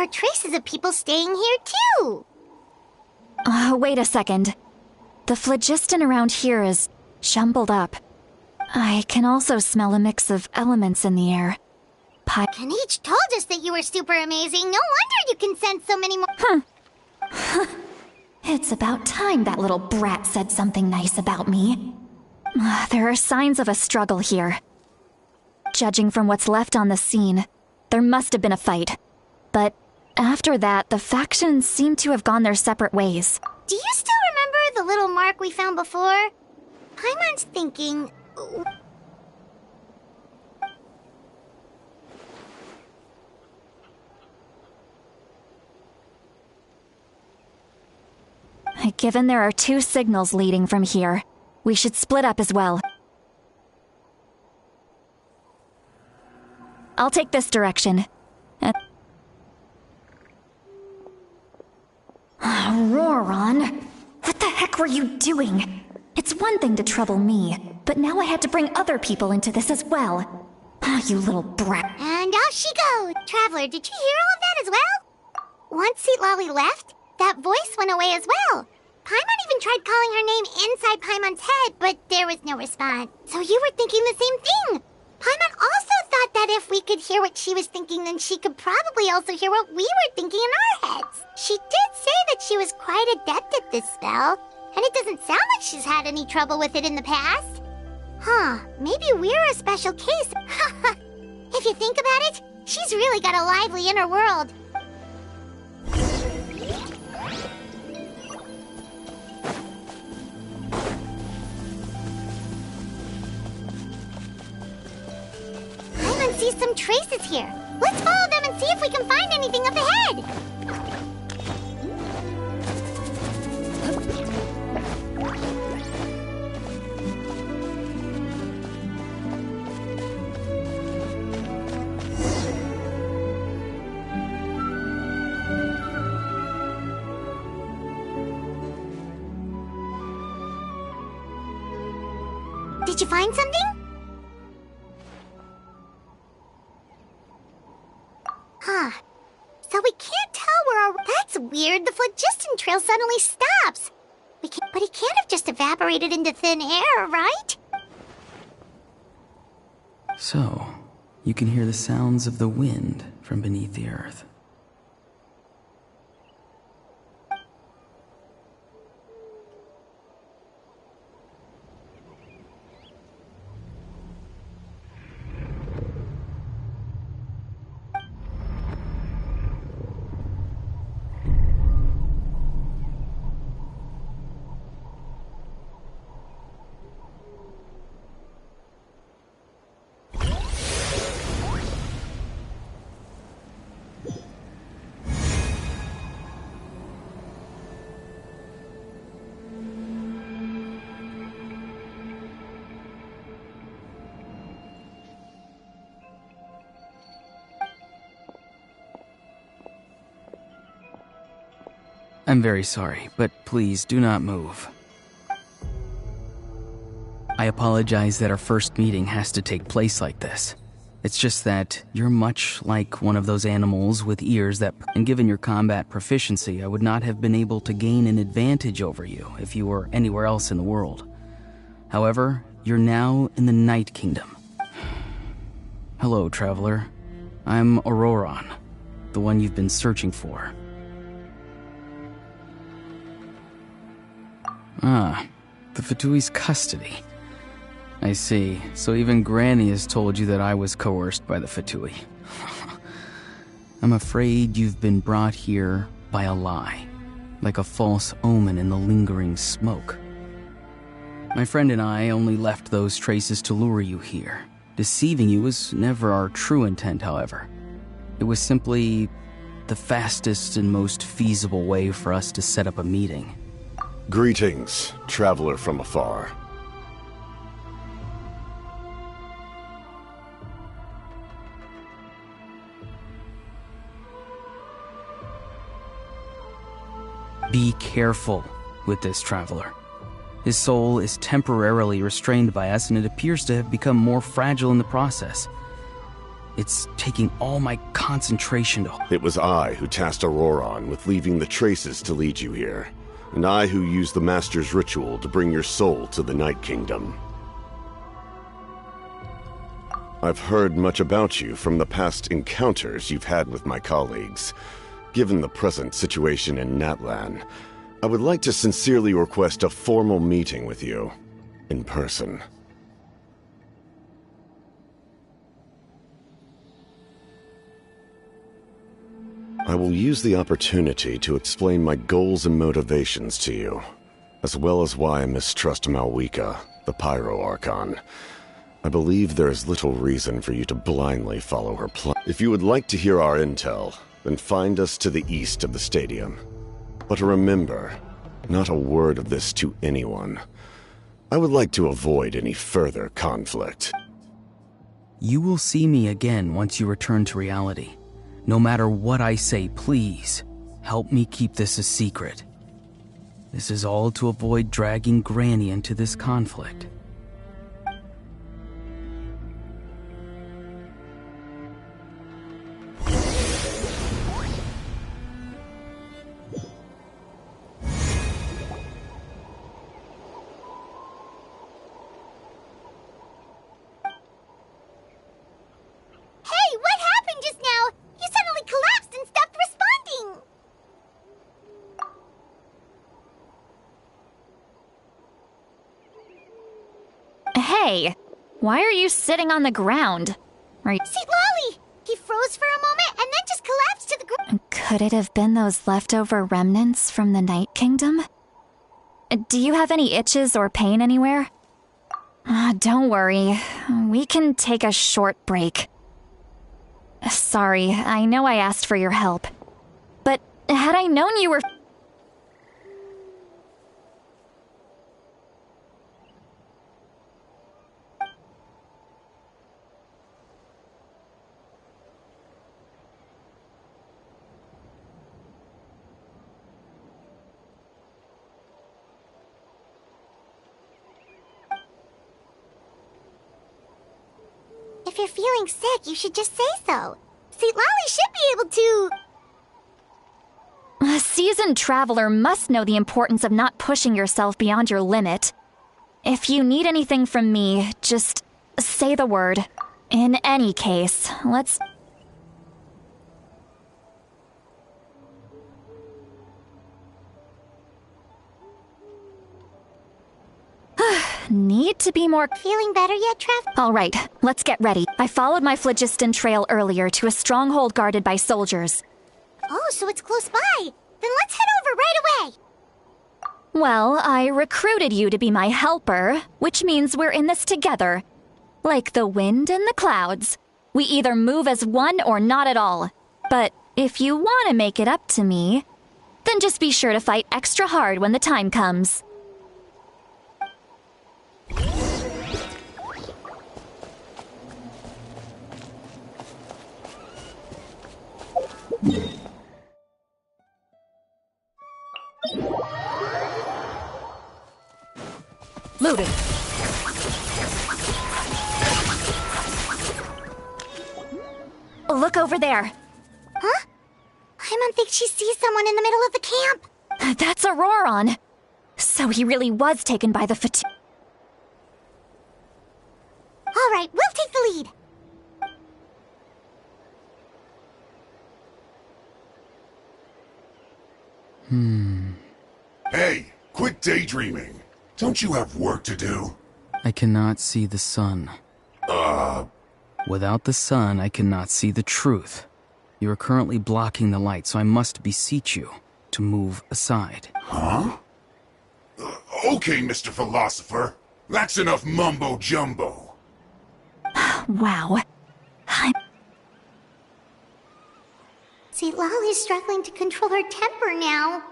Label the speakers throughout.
Speaker 1: are traces of people staying here too.
Speaker 2: Wait a second. The phlogiston around here is jumbled up. I can also smell a mix of elements in the air.
Speaker 1: Kanich told us that you were super amazing. No wonder you can sense so many more.
Speaker 2: It's about time that little brat said something nice about me. There are signs of a struggle here. Judging from what's left on the scene, there must have been a fight. But after that, the factions seem to have gone their separate ways.
Speaker 1: Do you still remember the little mark we found before? Paimon's thinking...
Speaker 2: Given there are 2 signals leading from here, we should split up as well. I'll take this direction. Roran, what the heck were you doing? It's one thing to trouble me, but now I had to bring other people into this as well. You little brat.
Speaker 1: And off she goes. Traveler, did you hear all of that as well? Once Citlali left, that voice went away as well. Paimon even tried calling her name inside Paimon's head, but there was no response. So you were thinking the same thing. Paimon also thought that if we could hear what she was thinking, then she could probably also hear what we were thinking in our heads. She did say that she was quite adept at this spell, and it doesn't sound like she's had any trouble with it in the past. Maybe we're a special case. If you think about it, she's really got a lively inner world. Paimon sees some traces here. Let's follow them and see if we can find anything up ahead. Did you find something? So we can't tell where our... That's weird. The phlogiston trail suddenly stops. But it can't have just evaporated into thin air, right?
Speaker 3: So, you can hear the sounds of the wind from beneath the earth. I'm very sorry, but please do not move. I apologize that our first meeting has to take place like this. It's just that you're much like one of those animals with ears that, and given your combat proficiency, I would not have been able to gain an advantage over you if you were anywhere else in the world. However, you're now in the Night Kingdom. Hello, traveler. I'm Auroran, the one you've been searching for. The Fatui's custody. I see. So even Granny has told you that I was coerced by the Fatui. I'm afraid you've been brought here by a lie, like a false omen in the lingering smoke. My friend and I only left those traces to lure you here. Deceiving you was never our true intent, however. It was simply the fastest and most feasible way for us to set up a meeting.
Speaker 4: Greetings, traveler from afar.
Speaker 3: Be careful with this traveler. His soul is temporarily restrained by us, and it appears to have become more fragile in the process. It's taking all my concentration to...
Speaker 4: It was I who tasked Auroron with leaving the traces to lead you here, and I who used the Master's ritual to bring your soul to the Night Kingdom. I've heard much about you from the past encounters you've had with my colleagues. Given the present situation in Natlan, I would like to sincerely request a formal meeting with you, in person. I will use the opportunity to explain my goals and motivations to you, as well as why I mistrust Malwika, the Pyro Archon. I believe there is little reason for you to blindly follow her plan. If you would like to hear our intel, then find us to the east of the stadium. But remember, not a word of this to anyone. I would like to avoid any further conflict.
Speaker 3: You will see me again once you return to reality. No matter what I say, please, help me keep this a secret. This is all to avoid dragging Granny into this conflict.
Speaker 2: Hey, why are you sitting on the ground? Are you...
Speaker 1: Citlali! He froze for a moment and then just collapsed to the ground.
Speaker 2: Could it have been those leftover remnants from the Night Kingdom? Do you have any itches or pain anywhere? Don't worry. We can take a short break. Sorry, I know I asked for your help. But had I known you were...
Speaker 1: If you're feeling sick, you should just say so. Citlali should be able to...
Speaker 2: A seasoned traveler must know the importance of not pushing yourself beyond your limit. If you need anything from me, just say the word. In any case, let's... Need to be more...
Speaker 1: Feeling better yet, Trev?
Speaker 2: All right, let's get ready. I followed my phlogiston trail earlier to a stronghold guarded by soldiers.
Speaker 1: Oh, so it's close by. Then let's head over right away.
Speaker 2: Well, I recruited you to be my helper, which means we're in this together. Like the wind and the clouds. We either move as one or not at all. But if you want to make it up to me, then just be sure to fight extra hard when the time comes.
Speaker 5: Loaded.
Speaker 2: Look over there.
Speaker 1: Huh? Paimon thinks she sees someone in the middle of the camp.
Speaker 2: That's Auroron. So he really was taken by the fatigue.
Speaker 1: All right, we'll take the lead.
Speaker 6: Hey, quit daydreaming. Don't you have work to do?
Speaker 3: I cannot see the sun. Without the sun, I cannot see the truth. You are currently blocking the light, so I must beseech you to move aside.
Speaker 6: Huh? Okay, Mr. Philosopher. That's enough mumbo-jumbo.
Speaker 2: Wow.
Speaker 1: Citlali's struggling to control her temper now.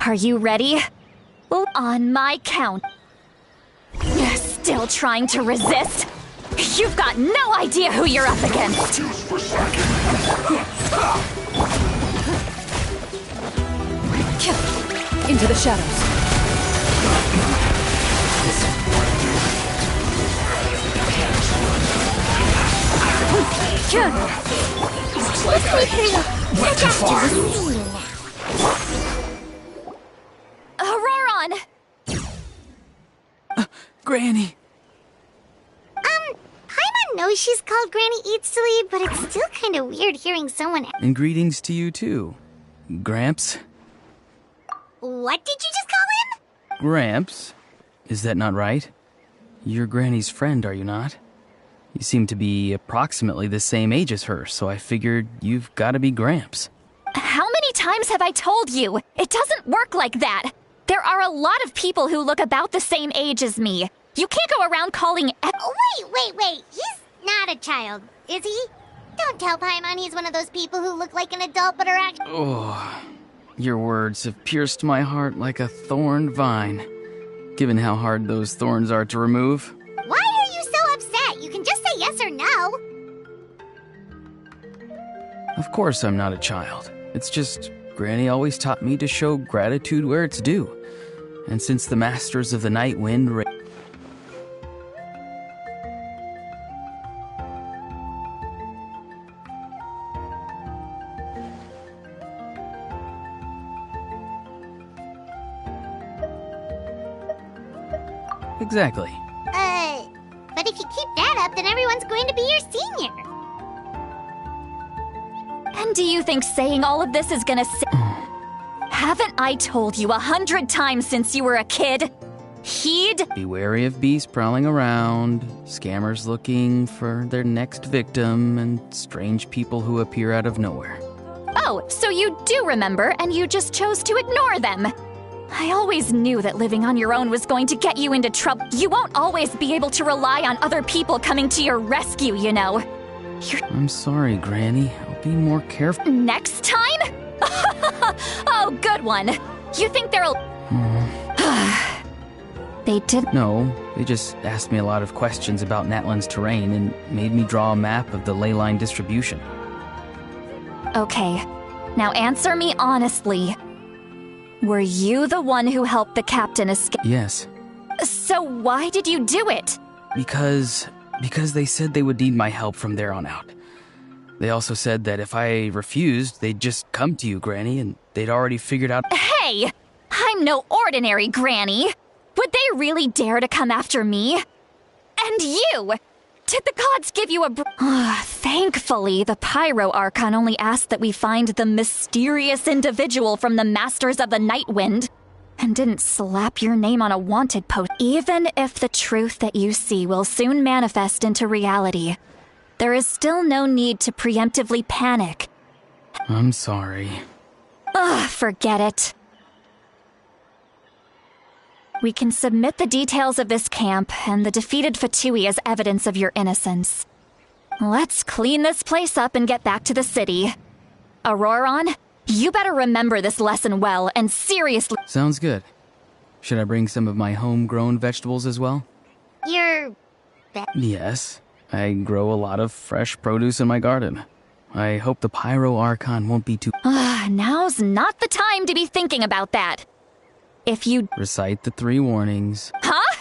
Speaker 2: Are you ready? Well, on my count. Still trying to resist? You've got no idea who you're up against.
Speaker 5: Into the shadows.
Speaker 6: Went too far.
Speaker 2: Auroron!
Speaker 3: Granny!
Speaker 1: Paimon knows she's called Granny Citlali, but it's still kind of weird hearing someone.
Speaker 3: And greetings to you too. Gramps?
Speaker 1: What did you just call him?
Speaker 3: Gramps? Is that not right? You're Granny's friend, are you not? You seem to be approximately the same age as her, so I figured you've got to be Gramps.
Speaker 2: How many times have I told you? It doesn't work like that. There are a lot of people who look about the same age as me. You can't go around calling
Speaker 1: Wait. He's not a child, is he? Don't tell Paimon he's one of those people who look like an adult but are actually...
Speaker 3: Oh, your words have pierced my heart like a thorn vine. Given how hard those thorns are to remove.
Speaker 1: Why are you so upset? You can just say yes or no.
Speaker 3: Of course I'm not a child. It's just Granny always taught me to show gratitude where it's due. And since the Masters of the Night Wind... Exactly.
Speaker 1: But if you keep that up, then everyone's going to be your senior.
Speaker 2: And do you think saying all of this is gonna Haven't I told you 100 times since you were a kid? Heed?
Speaker 3: Be wary of beasts prowling around, scammers looking for their next victim, and strange people who appear out of nowhere.
Speaker 2: Oh, so you do remember, and you just chose to ignore them. I always knew that living on your own was going to get you into trouble. You won't always be able to rely on other people coming to your rescue, you know.
Speaker 3: I'm sorry, Granny. I'll be more careful.
Speaker 2: Next time? Oh, good one. You think they'll... They did...
Speaker 3: No, they just asked me a lot of questions about Natlan's terrain and made me draw a map of the ley line distribution.
Speaker 2: Okay, now answer me honestly. Were you the one who helped the captain escape?
Speaker 3: Yes.
Speaker 2: So why did you do it?
Speaker 3: Because they said they would need my help from there on out. They also said that if I refused, they'd just come to you, Granny, and they'd already figured out...
Speaker 2: Hey! I'm no ordinary Granny! Would they really dare to come after me? And you! Did the gods give you a Thankfully, the Pyro Archon only asked that we find the mysterious individual from the Masters of the Night Wind, and didn't slap your name on a wanted post. Even if the truth that you see will soon manifest into reality, there is still no need to preemptively panic.
Speaker 3: I'm sorry.
Speaker 2: Forget it. We can submit the details of this camp and the defeated Fatui as evidence of your innocence. Let's clean this place up and get back to the city. Auroron, you better remember this lesson well and seriously...
Speaker 3: Sounds good. Should I bring some of my homegrown vegetables as well? Yes. I grow a lot of fresh produce in my garden. I hope the Pyro Archon won't be too...
Speaker 2: Now's not the time to be thinking about that. If you...
Speaker 3: Recite the 3 warnings.
Speaker 2: Huh?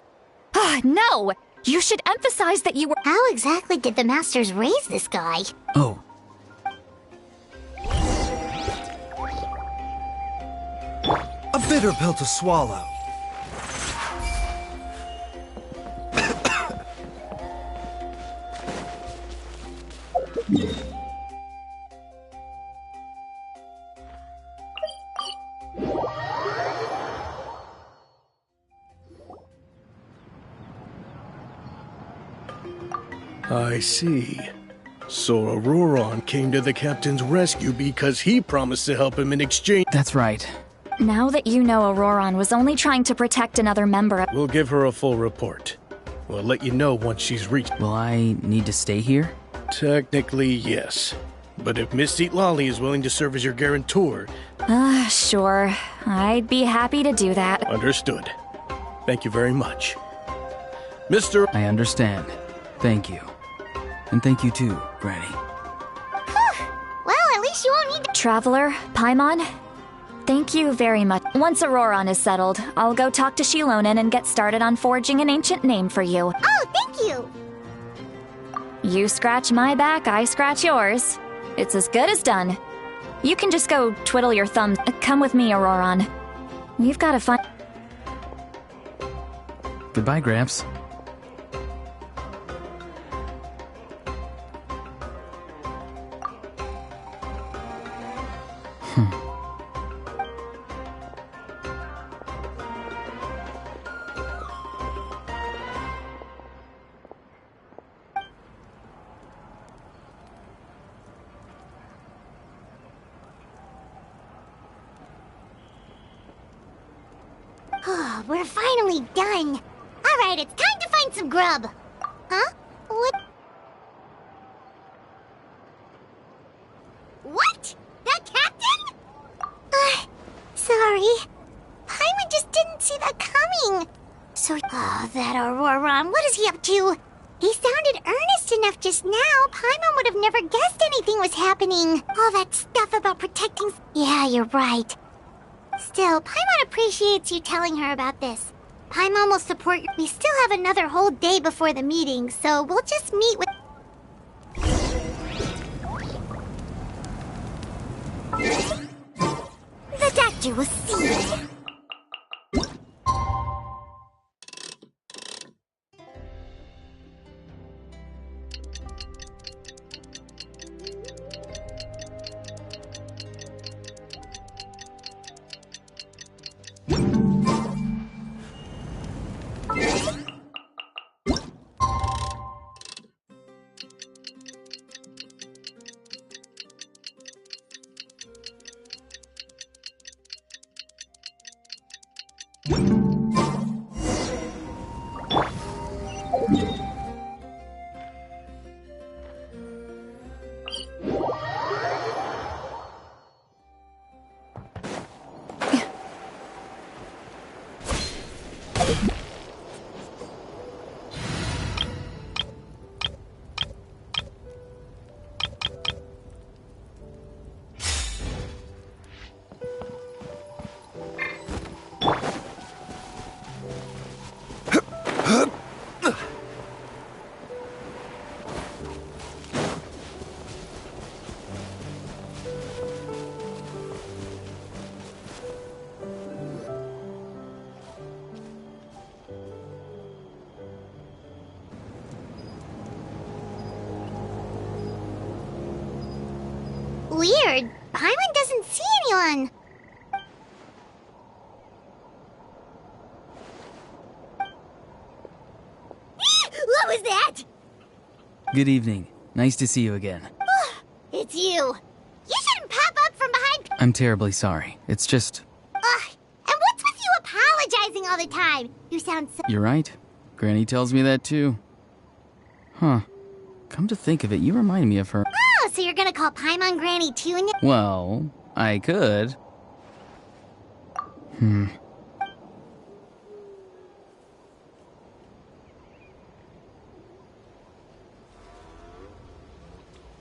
Speaker 2: No! You should emphasize that you were...
Speaker 1: How exactly did the Masters raise this guy?
Speaker 3: Oh.
Speaker 7: A bitter pill to swallow.
Speaker 8: I see. So Auroron came to the captain's rescue because he promised to help him in exchange.
Speaker 3: That's right.
Speaker 2: Now that you know Auroron was only trying to protect another member of...
Speaker 8: We'll give her a full report. We'll let you know once she's reached.
Speaker 3: Will I need to stay here?
Speaker 8: Technically, yes. But if Miss Citlali is willing to serve as your guarantor...
Speaker 2: Sure. I'd be happy to do that.
Speaker 8: Understood. Thank you very much. Mr.
Speaker 3: I understand. Thank you. And thank you too, Granny.
Speaker 1: Well, at least you won't need to...
Speaker 2: Traveler, Paimon, thank you very much. Once Auroron is settled, I'll go talk to Shilonen and get started on forging an ancient name for you.
Speaker 1: Oh, thank you!
Speaker 2: You scratch my back, I scratch yours. It's as good as done. You can just go twiddle your thumbs. Come with me, Auroron. We've got to find...
Speaker 3: Goodbye, Gramps.
Speaker 1: Oh, we're finally done. All right, it's time to find some grub. Huh? What? What? That captain? Sorry. Paimon just didn't see that coming. So, that Auroron, what is he up to? He sounded earnest enough just now. Paimon would have never guessed anything was happening. All that stuff about protecting... Yeah, you're right. Still, Paimon appreciates you telling her about this. Paimon will support you. We still have another whole day before the meeting, so we'll just meet with... The doctor will see you. Weird. Paimon doesn't see anyone. What was that?
Speaker 3: Good evening. Nice to see you again.
Speaker 1: It's you. You shouldn't pop up from behind...
Speaker 3: I'm terribly sorry. It's just...
Speaker 1: And what's with you apologizing all the time? You sound so...
Speaker 3: You're right. Granny tells me that too. Huh. Come to think of it, you remind me of her.
Speaker 1: Oh, so you're gonna call Paimon Granny too now?
Speaker 3: Well, I could.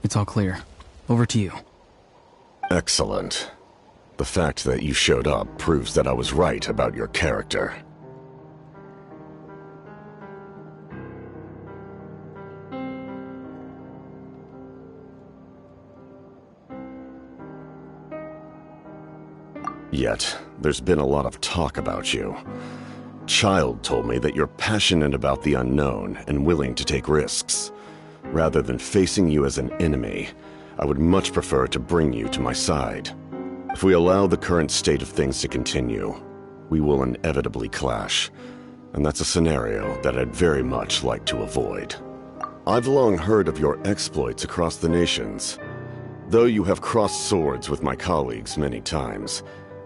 Speaker 3: It's all clear. Over to you.
Speaker 4: Excellent. The fact that you showed up proves that I was right about your character. Yet, there's been a lot of talk about you. Child told me that you're passionate about the unknown and willing to take risks. Rather than facing you as an enemy, I would much prefer to bring you to my side. If we allow the current state of things to continue, we will inevitably clash, and that's a scenario that I'd very much like to avoid. I've long heard of your exploits across the nations. Though you have crossed swords with my colleagues many times,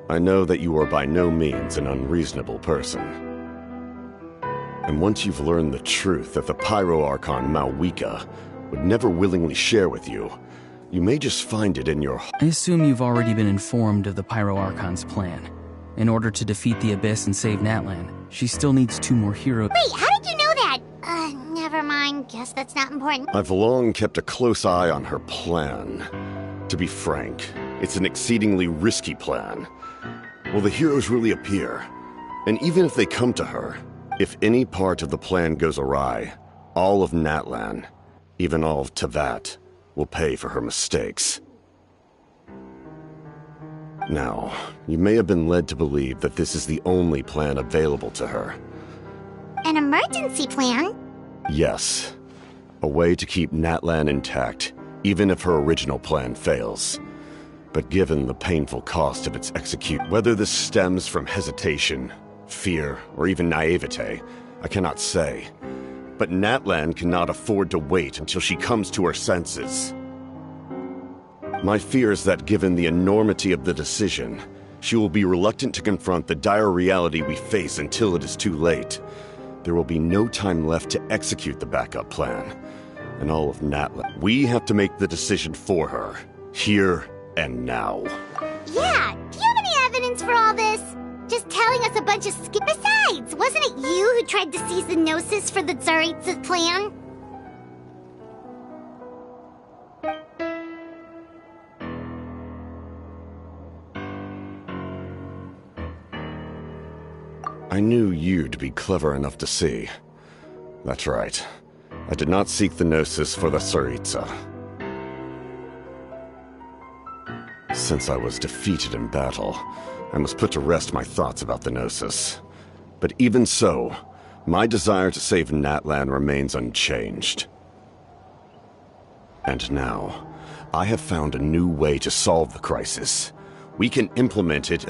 Speaker 4: I know that you are by no means an unreasonable person. And once you've learned the truth that the Pyro Archon Malwika would never willingly share with you, you may just find it in your...
Speaker 3: I assume you've already been informed of the Pyro Archon's plan. In order to defeat the Abyss and save Natlan, she still needs 2 more heroes.
Speaker 1: Wait, how did you know that? Never mind. Guess that's not important.
Speaker 4: I've long kept a close eye on her plan. To be frank, it's an exceedingly risky plan. Will the heroes really appear? And even if they come to her, if any part of the plan goes awry, all of Natlan, Even all of Tevat will pay for her mistakes. Now, you may have been led to believe that this is the only plan available to her.
Speaker 1: An emergency plan?
Speaker 4: Yes. A way to keep Natlan intact, even if her original plan fails. But given the painful cost of its execution, whether this stems from hesitation, fear, or even naivete, I cannot say. But Natlan cannot afford to wait until she comes to her senses. My fear is that given the enormity of the decision, she will be reluctant to confront the dire reality we face until it is too late. There will be no time left to execute the backup plan. And all of Natlan. We have to make the decision for her, here and now.
Speaker 1: Yeah, do you have any evidence for all this? Just telling us a bunch of Besides, wasn't it you who tried to seize the Gnosis for the Tsaritsa's plan?
Speaker 4: I knew you'd be clever enough to see. That's right. I did not seek the Gnosis for the Tsaritsa. Since I was defeated in battle, I must put to rest my thoughts about the Gnosis. But even so, my desire to save Natlan remains unchanged. And now, I have found a new way to solve the crisis. We can implement it.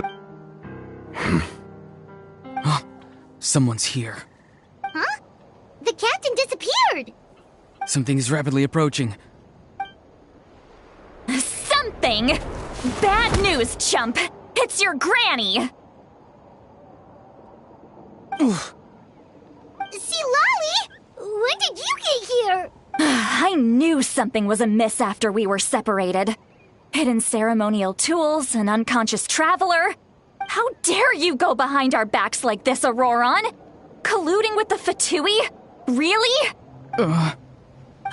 Speaker 3: Someone's here.
Speaker 1: Huh? The captain disappeared!
Speaker 3: Something is rapidly approaching.
Speaker 2: Something? Bad news, chump! It's your granny!
Speaker 1: Citlali! When did you get here?
Speaker 2: I knew something was amiss after we were separated. Hidden ceremonial tools, an unconscious traveler. How dare you go behind our backs like this, Auroron? Colluding with the Fatui? Really?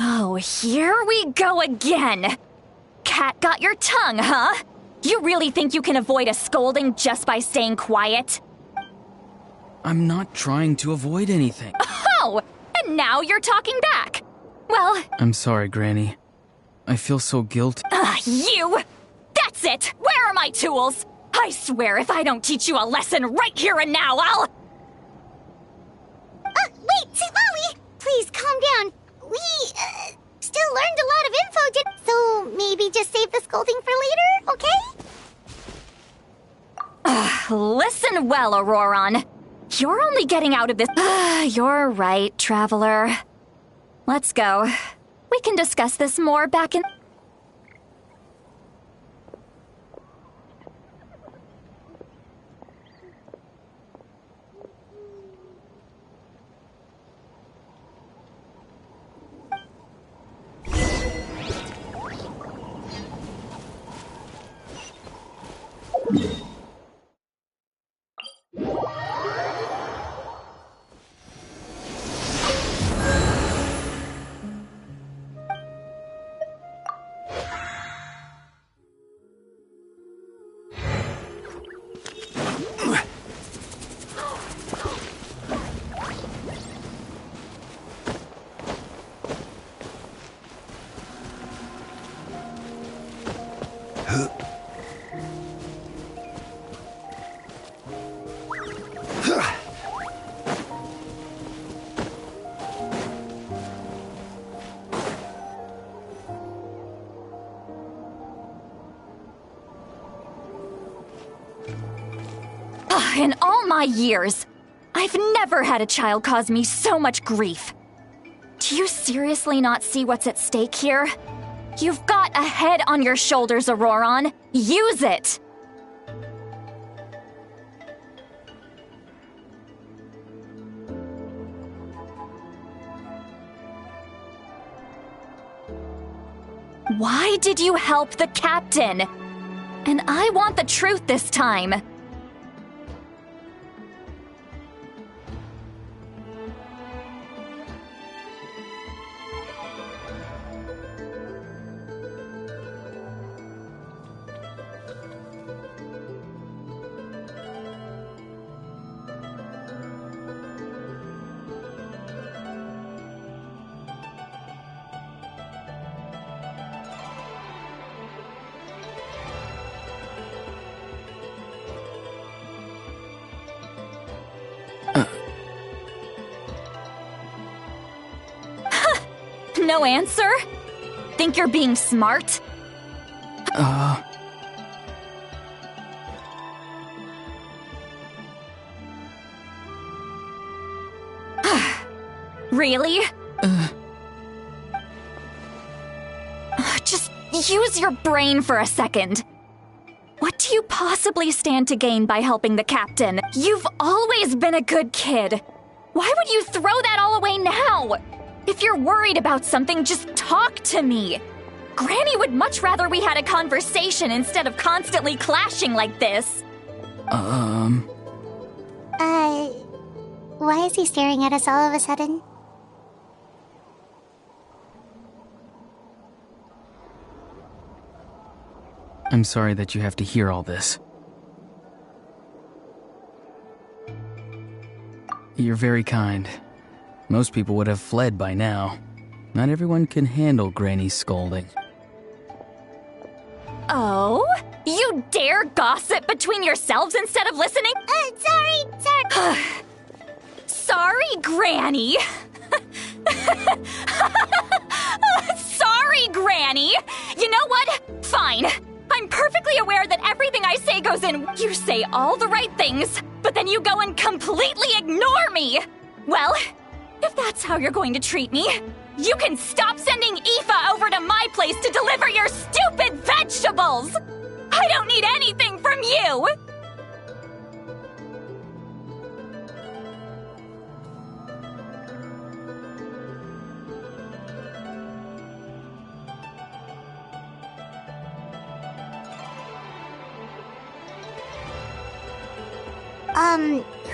Speaker 2: Oh, here we go again. Cat got your tongue, huh? You really think you can avoid a scolding just by staying quiet?
Speaker 3: I'm not trying to avoid anything.
Speaker 2: Oh, and now you're talking back. Well...
Speaker 3: I'm sorry, Granny. I feel so guilty.
Speaker 2: You! That's it! Where are my tools? I swear if I don't teach you a lesson right here and now, I'll...
Speaker 1: Wait, Citlali! Please, calm down. We, still learned a lot of info, so maybe just save the scolding for later, okay?
Speaker 2: Listen well, Auroron. You're only getting out of this... You're right, Traveler. Let's go. We can discuss this more back in... In all my years, I've never had a child cause me so much grief. Do you seriously not see what's at stake here? You've got a head on your shoulders, Auroron. Use it! Why did you help the captain? And I want the truth this time. No answer? Think you're being smart? Really? Just use your brain for a second. What do you possibly stand to gain by helping the captain? You've always been a good kid. Why would you throw that all away now? If you're worried about something, just talk to me. Granny would much rather we had a conversation instead of constantly clashing like this.
Speaker 1: Why is he staring at us all of a sudden?
Speaker 3: I'm sorry that you have to hear all this. You're very kind. Most people would have fled by now. Not everyone can handle Granny's scolding.
Speaker 2: Oh? You dare gossip between yourselves instead of listening?
Speaker 1: Sorry.
Speaker 2: Sorry, Granny. Sorry, Granny. You know what? Fine. I'm perfectly aware that everything I say goes in. You say all the right things, but then you go and completely ignore me. Well, if that's how you're going to treat me, you can stop sending Aoife over to my place to deliver your stupid vegetables. I don't need anything from you.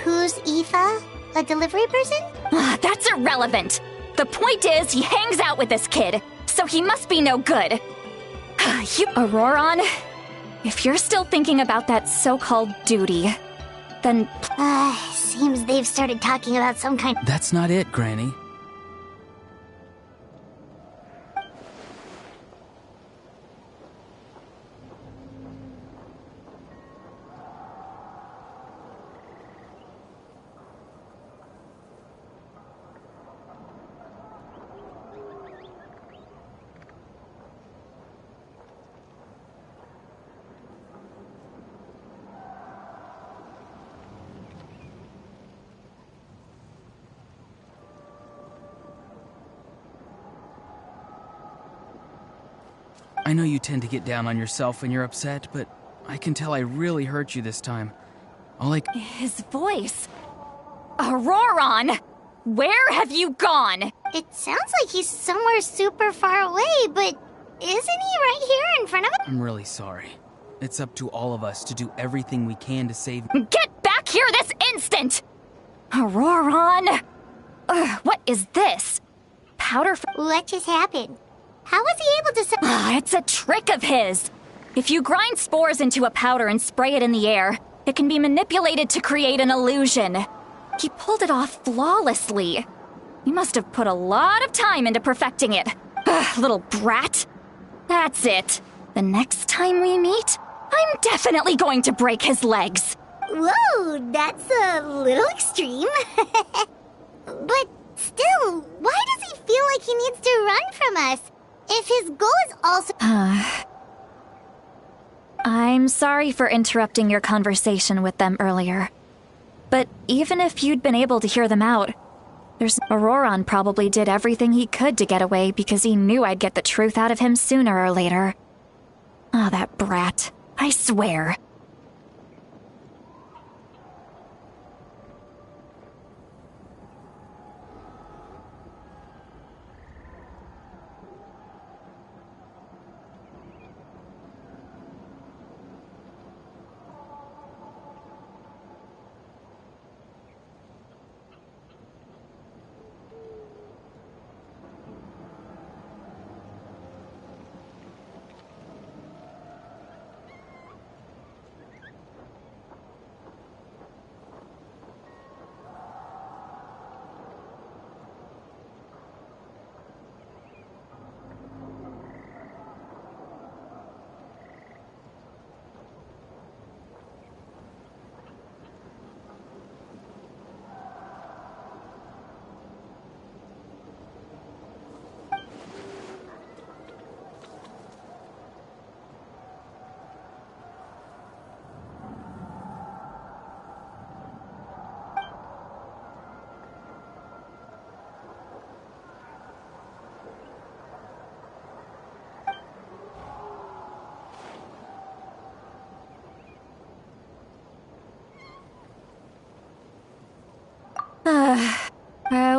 Speaker 1: Who's Aoife? A delivery person?
Speaker 2: That's irrelevant. The point is, he hangs out with this kid, so he must be no good. Auroron, if you're still thinking about that so-called duty, then...
Speaker 1: Seems they've started talking about some kind...
Speaker 3: That's not it, Granny. I know you tend to get down on yourself when you're upset, but I can tell I really hurt you this time.
Speaker 2: His voice. Auroron! Where have you gone?
Speaker 1: It sounds like he's somewhere super far away, but isn't he right here in front of us?
Speaker 3: I'm really sorry. It's up to all of us to do everything we can to save...
Speaker 2: Get back here this instant! Auroron! What is this? Powder for...
Speaker 1: What just happened? How was he able to...
Speaker 2: It's a trick of his. If you grind spores into a powder and spray it in the air, it can be manipulated to create an illusion. He pulled it off flawlessly. He must have put a lot of time into perfecting it. Little brat. That's it. The next time we meet, I'm definitely going to break his legs.
Speaker 1: Whoa, that's a little extreme. But still, why does he feel like he needs to run from us? If his goal is also...
Speaker 2: I'm sorry for interrupting your conversation with them earlier. But even if you'd been able to hear them out, Auroron probably did everything he could to get away because he knew I'd get the truth out of him sooner or later. That brat. I swear.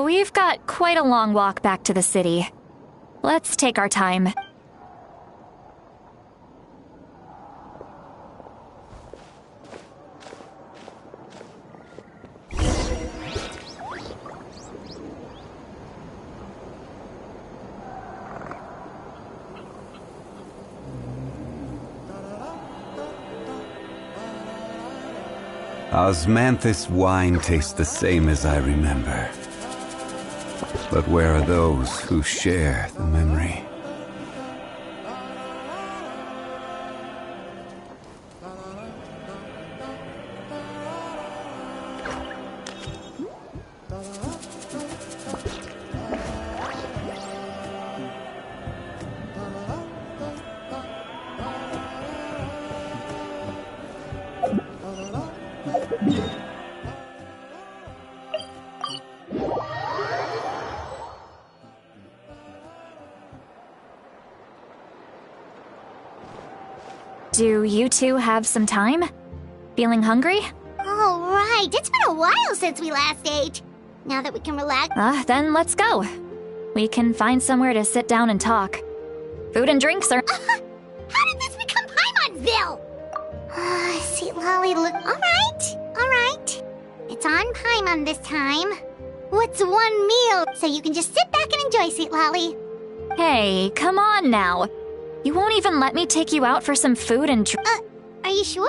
Speaker 2: we've got quite a long walk back to the city. Let's take our time.
Speaker 9: Osmanthus wine tastes the same as I remember. But where are those who share the memory?
Speaker 2: Do you two have some time? Feeling hungry?
Speaker 1: All right, it's been a while since we last ate. Now that we can relax...
Speaker 2: Then let's go. We can find somewhere to sit down and talk. Food and drinks are...
Speaker 1: How did this become Paimonville? Citlali, look... Alright. It's on Paimon this time. What's one meal? So you can just sit back and enjoy, Citlali.
Speaker 2: Hey, come on now. You won't even let me take you out for some food and drink.
Speaker 1: Are you sure?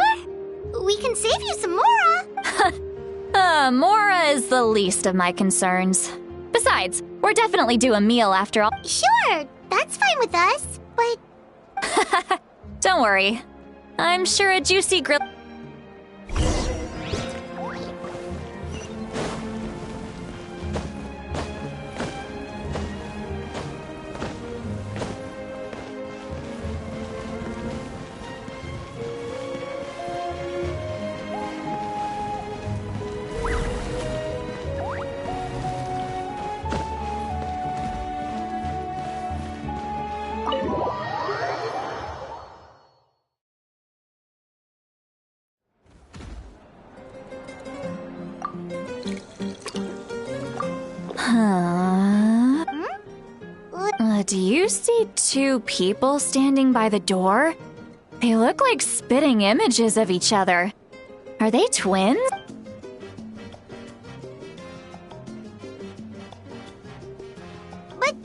Speaker 1: We can save you some Mora.
Speaker 2: Mora is the least of my concerns. Besides, we're definitely due a meal after all.
Speaker 1: Sure, that's fine with us, but...
Speaker 2: Don't worry. I'm sure a juicy grill... Do you see two people standing by the door? They look like spitting images of each other. Are they twins?
Speaker 1: But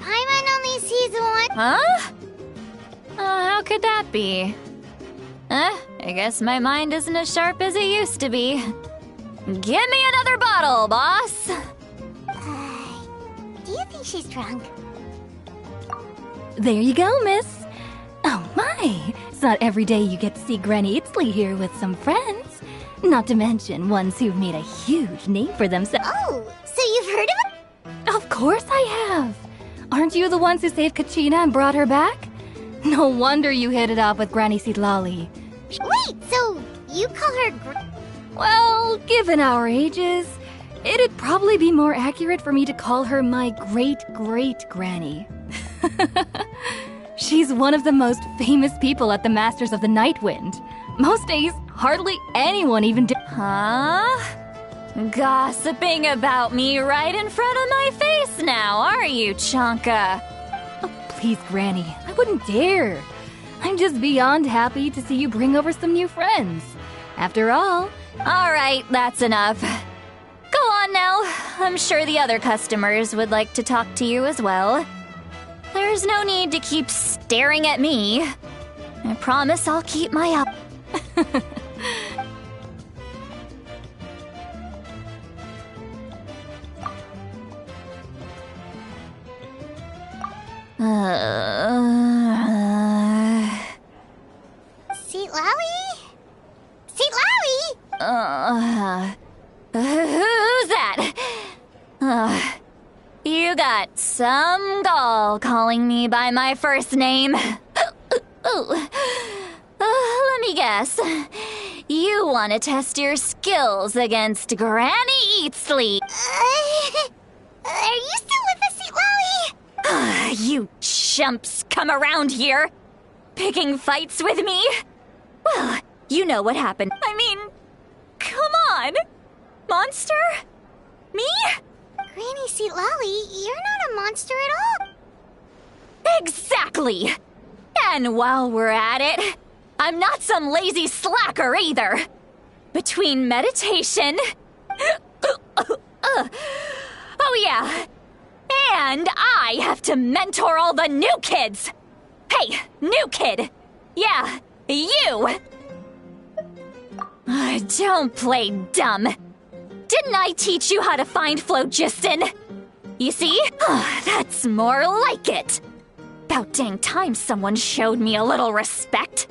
Speaker 1: Paimon only sees one.
Speaker 2: Huh? How could that be? I guess my mind isn't as sharp as it used to be. Give me another bottle, boss!
Speaker 1: Do you think she's drunk?
Speaker 5: There you go, miss. Oh my, it's not every day you get to see Granny Citlali here with some friends. Not to mention ones who've made a huge name for themselves.
Speaker 1: Oh, so you've heard of him?
Speaker 5: Of course I have. Aren't you the ones who saved Kachina and brought her back? No wonder you hit it off with Granny Citlali.
Speaker 1: Wait, so you call her
Speaker 5: Well, given our ages, it'd probably be more accurate for me to call her my great-great-granny. She's one of the most famous people at the Masters of the Nightwind. Most days, hardly anyone even
Speaker 2: Huh? Gossiping about me right in front of my face now, are you, Chonka?
Speaker 5: Oh, please, Granny, I wouldn't dare. I'm just beyond happy to see you bring over some new friends. After all...
Speaker 2: Alright, that's enough. Go on now. I'm sure the other customers would like to talk to you as well. There's no need to keep staring at me. I promise I'll keep my up.
Speaker 1: Citlali? Citlali?
Speaker 2: Who's that? You got some gall calling me by my first name. Let me guess. You want to test your skills against Granny Citlali.
Speaker 1: Are you still with us, Citlali?
Speaker 2: You chumps come around here, picking fights with me? Well, you know what happened. I mean, come on! Monster? Me?
Speaker 1: Granny Citlali, you're not a monster at all.
Speaker 2: Exactly! And while we're at it, I'm not some lazy slacker either. Between meditation... oh yeah. And I have to mentor all the new kids. Hey, new kid. Yeah, you. Don't play dumb. Didn't I teach you how to find phlogiston? You see? That's more like it. About dang time someone showed me a little respect.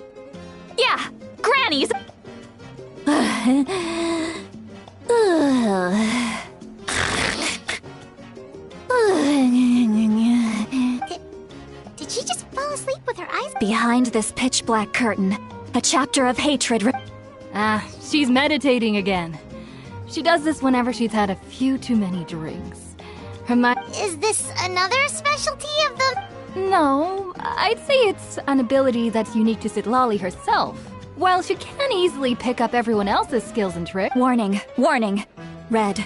Speaker 2: Yeah, grannies.
Speaker 1: Did she just fall asleep with her eyes?
Speaker 2: Behind this pitch-black curtain, a chapter of hatred.
Speaker 5: She's meditating again. She does this whenever she's had a few too many drinks. Her mind...
Speaker 1: Is this another specialty of the...
Speaker 5: No, I'd say it's an ability that's unique to Citlali herself. While she can easily pick up everyone else's skills and tricks...
Speaker 2: Warning, warning. Red.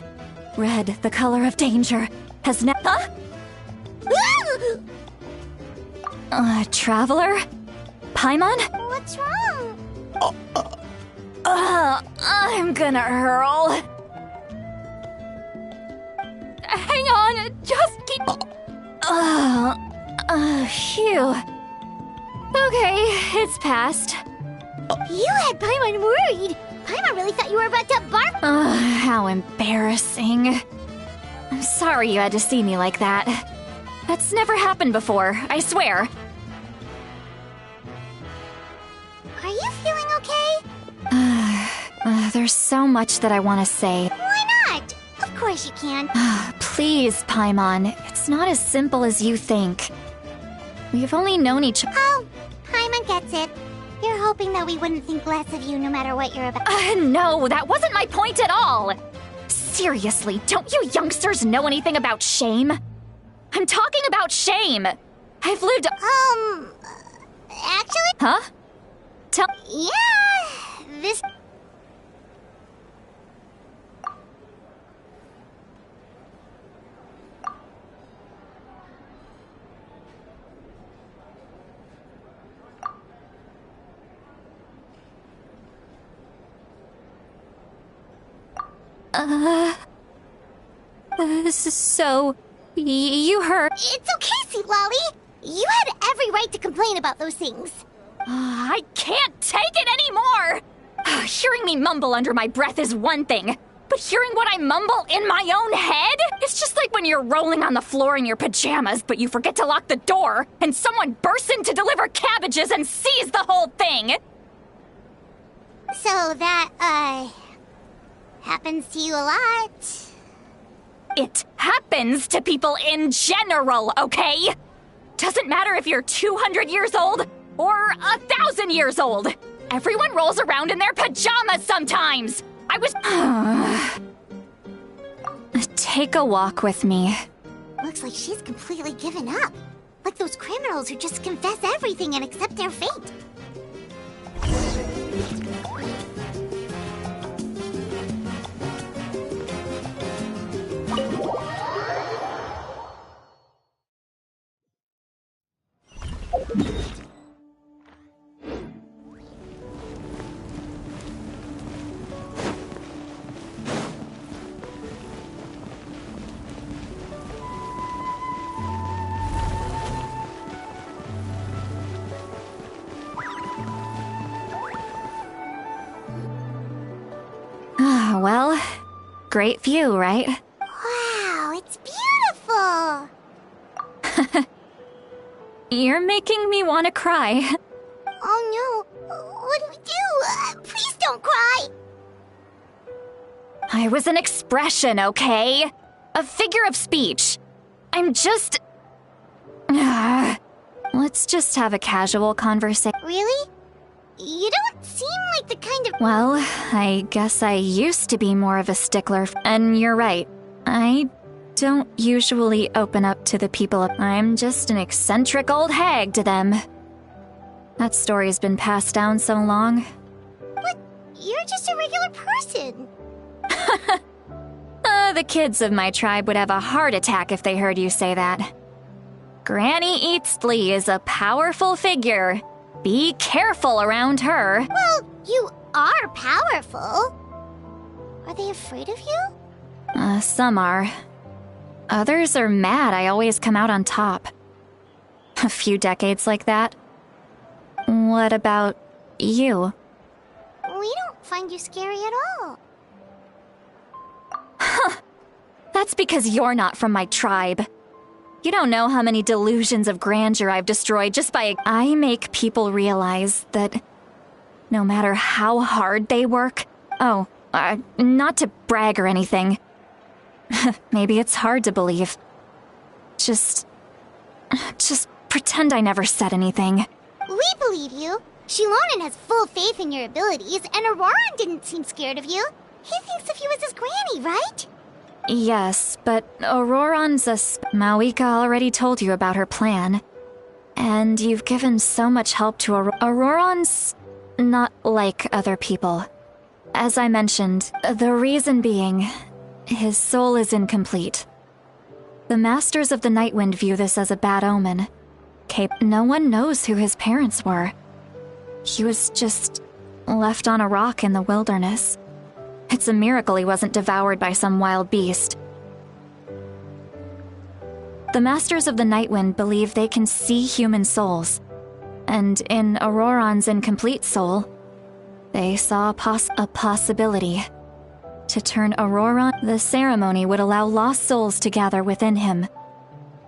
Speaker 2: Red, the color of danger, has now... Huh? Traveler? Paimon?
Speaker 1: What's wrong?
Speaker 2: I'm gonna hurl.
Speaker 5: Hang on, just keep...
Speaker 2: Phew. Okay, it's passed.
Speaker 1: You had Paimon worried. Paimon really thought you were about to bark.
Speaker 2: How embarrassing. I'm sorry you had to see me like that. That's never happened before, I swear.
Speaker 1: Are you feeling okay?
Speaker 2: There's so much that I want to say.
Speaker 1: Why not? Of course you can.
Speaker 2: Please, Paimon. It's not as simple as you think. We've only known each other.
Speaker 1: Oh, Paimon gets it. You're hoping that we wouldn't think less of you no matter what you're about.
Speaker 2: No, that wasn't my point at all. Seriously, don't you youngsters know anything about shame? I'm talking about shame. I've lived...
Speaker 1: Actually...
Speaker 2: Huh? Tell...
Speaker 1: Yeah, this...
Speaker 2: So... you heard...
Speaker 1: It's okay, Citlali. You had every right to complain about those things.
Speaker 2: I can't take it anymore! Hearing me mumble under my breath is one thing, but hearing what I mumble in my own head? It's just like when you're rolling on the floor in your pajamas, but you forget to lock the door, and someone bursts in to deliver cabbages and sees the whole thing!
Speaker 1: So that, happens to you a lot.
Speaker 2: It happens to people in general, okay? Doesn't matter if you're 200 years old or 1,000 years old. Everyone rolls around in their pajamas sometimes. I was... Take a walk with me.
Speaker 1: Looks like she's completely given up. Like those criminals who just confess everything and accept their fate.
Speaker 2: Well, great view, right?
Speaker 1: Wow, it's beautiful!
Speaker 2: You're making me want to cry.
Speaker 1: Oh no, what do we do? Please don't cry!
Speaker 2: I was an expression, okay? A figure of speech. I'm just... Let's just have a casual conversation.
Speaker 1: Really? You don't seem like the kind of...
Speaker 2: Well, I guess I used to be more of a stickler, and you're right. I don't usually open up to the people. I'm just an eccentric old hag to them. That story's been passed down so long.
Speaker 1: But you're just a regular person.
Speaker 2: The kids of my tribe would have a heart attack if they heard you say that. Granny Citlali is a powerful figure. Be careful around her.
Speaker 1: Well, you are powerful. Are they afraid of you?
Speaker 2: Some are. Others are mad I always come out on top. A few decades like that. What about you?
Speaker 1: We don't find you scary at all.
Speaker 2: That's because you're not from my tribe. You don't know how many delusions of grandeur I've destroyed just by... I make people realize that no matter how hard they work... not to brag or anything. Maybe it's hard to believe. Just pretend I never said anything.
Speaker 1: We believe you. Shilonen has full faith in your abilities, and Auroran didn't seem scared of you. He thinks of you as his granny, right?
Speaker 2: Yes, but Auroran's Mawika already told you about her plan. And you've given so much help to Auroran's not like other people. As I mentioned, the reason being, his soul is incomplete. The Masters of the Nightwind view this as a bad omen. No one knows who his parents were. He was just left on a rock in the wilderness. It's a miracle he wasn't devoured by some wild beast. The Masters of the Nightwind believe they can see human souls, and in Auroran's incomplete soul, they saw a possibility. To turn Auroran, the ceremony would allow lost souls to gather within him.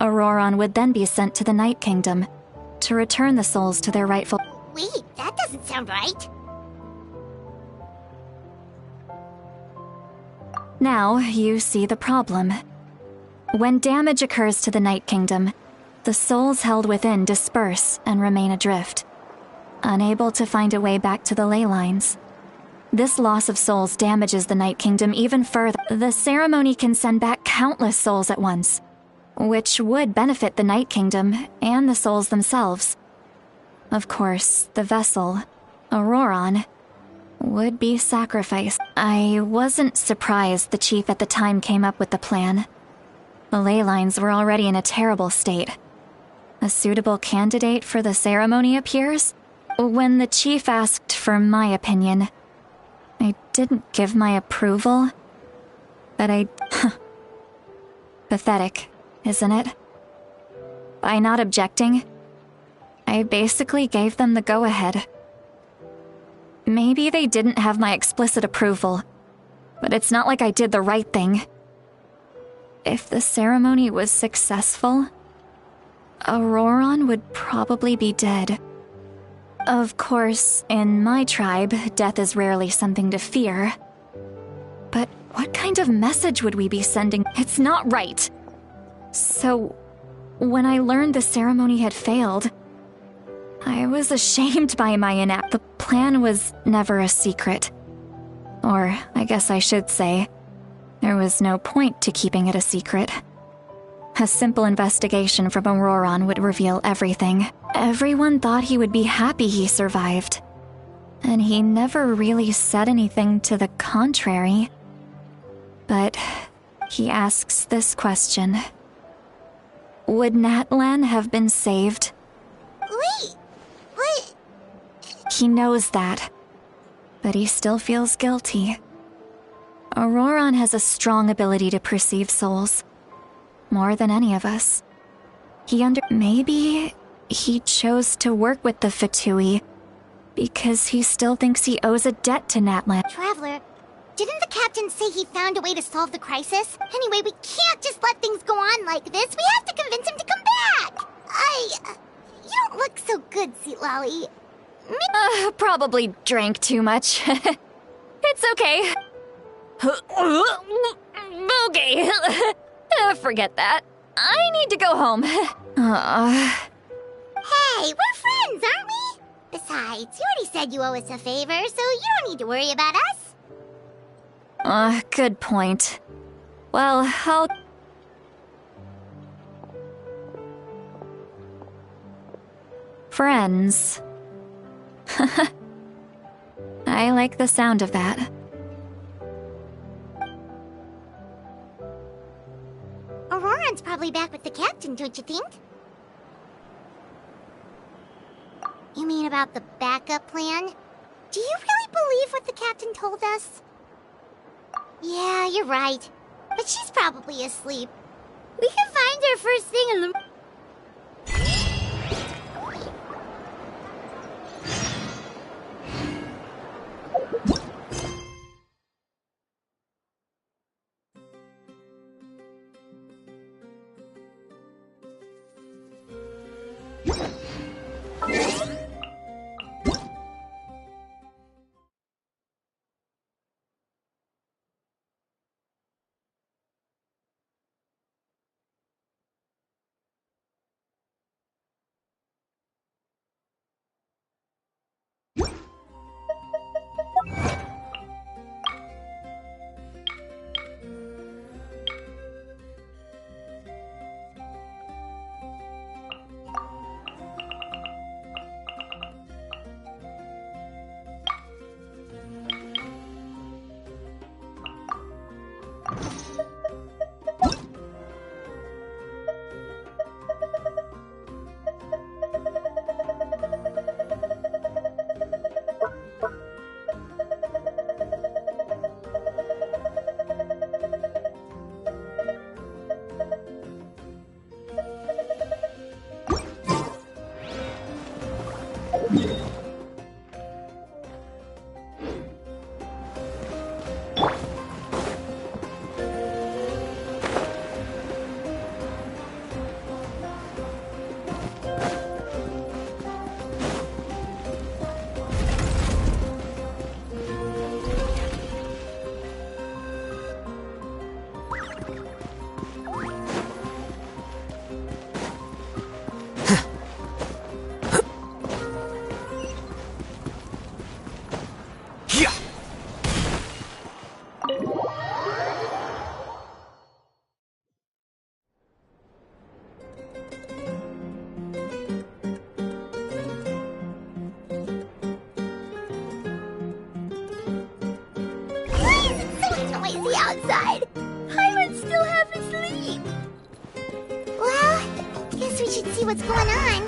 Speaker 2: Auroran would then be sent to the Night Kingdom to return the souls to their rightful...
Speaker 1: Wait, that doesn't sound right.
Speaker 2: Now, you see the problem. When damage occurs to the Night Kingdom, the souls held within disperse and remain adrift, unable to find a way back to the ley lines. This loss of souls damages the Night Kingdom even further. The ceremony can send back countless souls at once, which would benefit the Night Kingdom and the souls themselves. Of course, the vessel, Auroran, would be sacrificed. I wasn't surprised the chief at the time came up with the plan. The ley lines were already in a terrible state. A suitable candidate for the ceremony appears? When the chief asked for my opinion, I didn't give my approval, but Pathetic, isn't it? By not objecting, I basically gave them the go-ahead. Maybe they didn't have my explicit approval, but it's not like I did the right thing. If the ceremony was successful, Auroran would probably be dead. Of course, in my tribe, death is rarely something to fear. But what kind of message would we be sending? It's not right. So, when I learned the ceremony had failed, I was ashamed by my inact. The plan was never a secret. Or, I guess I should say, there was no point to keeping it a secret. A simple investigation from Auroran would reveal everything. Everyone thought he would be happy he survived. And he never really said anything to the contrary. But he asks this question. Would Natlan have been saved?
Speaker 1: Wait, what?
Speaker 2: He knows that, but he still feels guilty. Auroran has a strong ability to perceive souls, more than any of us. Maybe he chose to work with the Fatui because he still thinks he owes a debt to Natlan.
Speaker 1: Traveler, didn't the captain say he found a way to solve the crisis? Anyway, we can't just let things go on like this. We have to convince him to come back. You don't look so good, Citlali.
Speaker 2: Probably drank too much. It's okay. Okay. Forget that. I need to go home.
Speaker 1: Hey, we're friends, aren't we? Besides, you already said you owe us a favor, so you don't need to worry about us.
Speaker 2: Good point. Well, I'll... Friends. I like the sound of that.
Speaker 1: Paimon's probably back with the captain, don't you think? You mean about the backup plan? Do you really believe what the captain told us? Yeah, you're right. But she's probably asleep. We can find her first thing in the... Outside. Paimon's still half asleep. Well, guess we should see what's going on.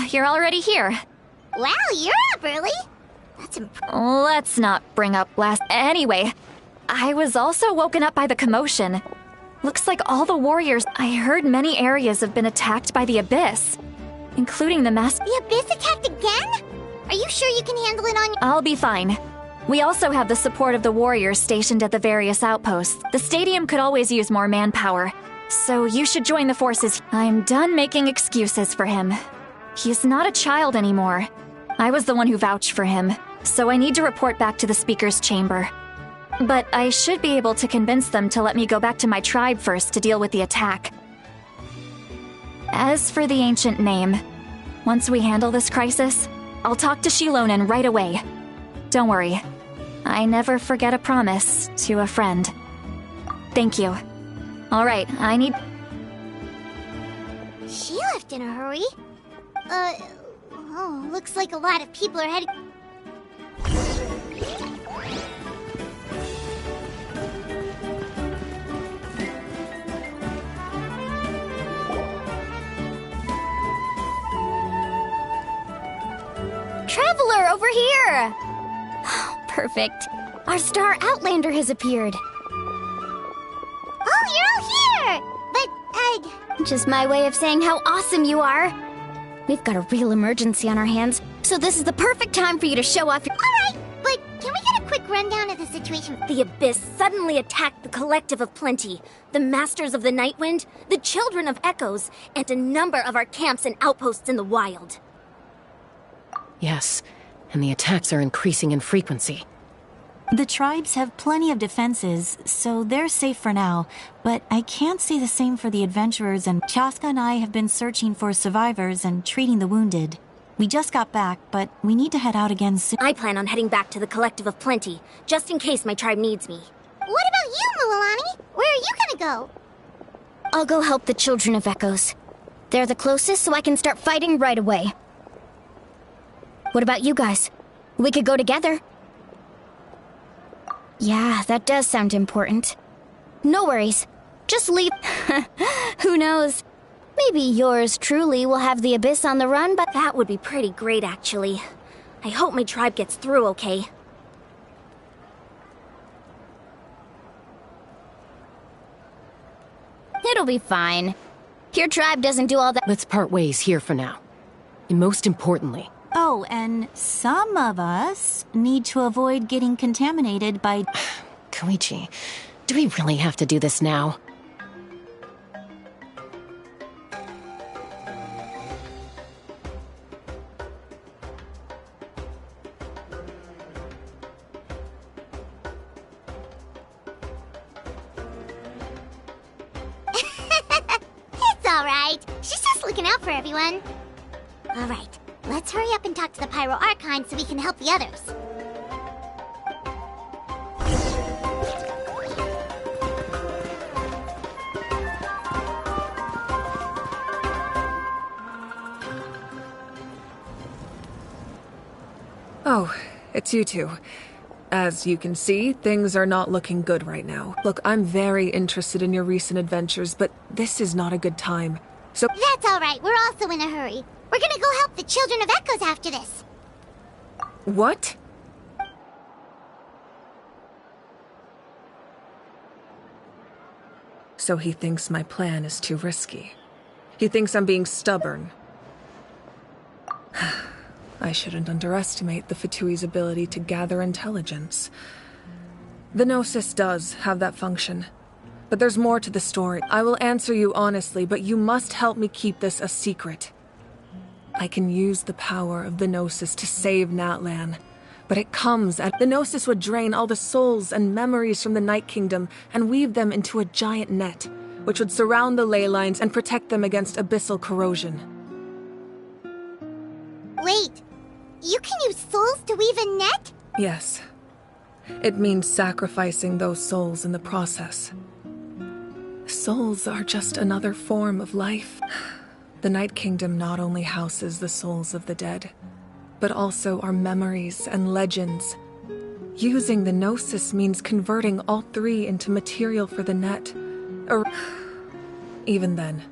Speaker 2: You're already here.
Speaker 1: Wow, you're up early. That's impressive.
Speaker 2: Let's not bring up last... Anyway, I was also woken up by the commotion. Looks like all the warriors... I heard many areas have been attacked by the Abyss, including the mass...
Speaker 1: The Abyss attacked again? Are you sure you can handle it on your...
Speaker 2: I'll be fine. We also have the support of the warriors stationed at the various outposts. The stadium could always use more manpower, so you should join the forces. I'm done making excuses for him. He's not a child anymore. I was the one who vouched for him, so I need to report back to the Speaker's chamber. But I should be able to convince them to let me go back to my tribe first to deal with the attack. As for the ancient name, once we handle this crisis, I'll talk to Shilonen right away. Don't worry, I never forget a promise to a friend. Thank you. All right, I need...
Speaker 1: She left in a hurry. Oh, looks like a lot of people are heading...
Speaker 10: Traveler, over here! Perfect. Our star Outlander has appeared.
Speaker 1: Oh, you're all here! But,
Speaker 10: Just my way of saying how awesome you are. We've got a real emergency on our hands, so this is the perfect time for you to show off your...
Speaker 1: Alright, but can we get a quick rundown of the situation?
Speaker 10: The Abyss suddenly attacked the Collective of Plenty, the Masters of the Nightwind, the Children of Echoes, and a number of our camps and outposts in the wild.
Speaker 11: Yes, and the attacks are increasing in frequency. The tribes have plenty of defenses, so they're safe for now. But I can't say the same for the adventurers, and Chaska and I have been searching for survivors and treating the wounded. We just got back, but we need to head out again soon.
Speaker 10: I plan on heading back to the Collective of Plenty, just in case my tribe needs me.
Speaker 1: What about you, Mualani? Where are you gonna go?
Speaker 10: I'll go help the Children of Echoes. They're the closest, so I can start fighting right away. What about you guys? We could go together. Yeah, that does sound important. No worries. Just leave. Who knows? Maybe yours truly will have the Abyss on the run, but that would be pretty great, actually. I hope my tribe gets through okay.
Speaker 12: It'll be fine. Your tribe doesn't do all that.
Speaker 13: Let's part ways here for now. And most importantly...
Speaker 11: Oh, and some of us need to avoid getting contaminated by...
Speaker 13: Koichi, do we really have to do this now?
Speaker 1: It's alright. She's just looking out for everyone. Alright, let's hurry up and talk to the Pyro Archon so we can help the others.
Speaker 14: Oh, it's you two. As you can see, things are not looking good right now. Look, I'm very interested in your recent adventures, but this is not a good time. So
Speaker 1: That's alright, we're also in a hurry. We're gonna go help the Children of Echoes after this.
Speaker 14: What? So he thinks my plan is too risky. He thinks I'm being stubborn. I shouldn't underestimate the Fatui's ability to gather intelligence. The Gnosis does have that function. But there's more to the story. I will answer you honestly, but you must help me keep this a secret. I can use the power of the Gnosis to save Natlan, but it comes at... The Gnosis would drain all the souls and memories from the Night Kingdom and weave them into a giant net, which would surround the ley lines and protect them against abyssal corrosion.
Speaker 1: Wait, you can use souls to weave a net?
Speaker 14: Yes. It means sacrificing those souls in the process. Souls are just another form of life. The Night Kingdom not only houses the souls of the dead, but also our memories and legends. Using the Gnosis means converting all three into material for the net. Even then,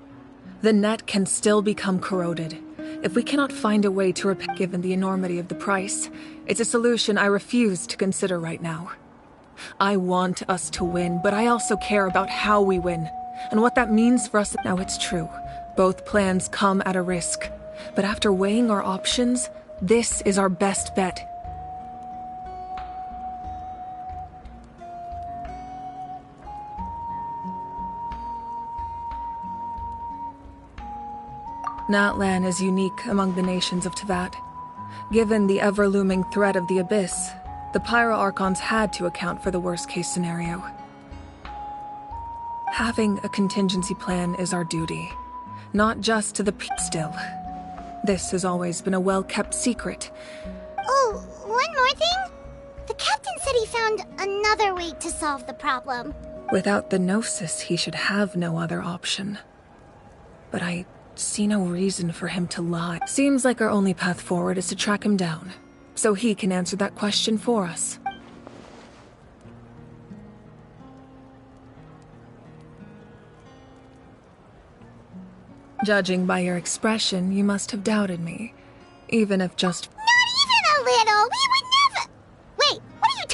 Speaker 14: the net can still become corroded. If we cannot find a way to repair, given the enormity of the price, it's a solution I refuse to consider right now. I want us to win, but I also care about how we win, and what that means for us. Now, it's true. Both plans come at a risk. But after weighing our options, this is our best bet. Natlan is unique among the nations of Teyvat. Given the ever-looming threat of the Abyss, the Pyro Archons had to account for the worst-case scenario. Having a contingency plan is our duty, not just to the still. This has always been a well-kept secret.
Speaker 1: Oh, one more thing? The captain said he found another way to solve the problem.
Speaker 14: Without the Gnosis, he should have no other option. But I see no reason for him to lie. Seems like our only path forward is to track him down, so he can answer that question for us. Judging by your expression, you must have doubted me. Even if just...
Speaker 1: Not even a little! We would never... Wait, what are you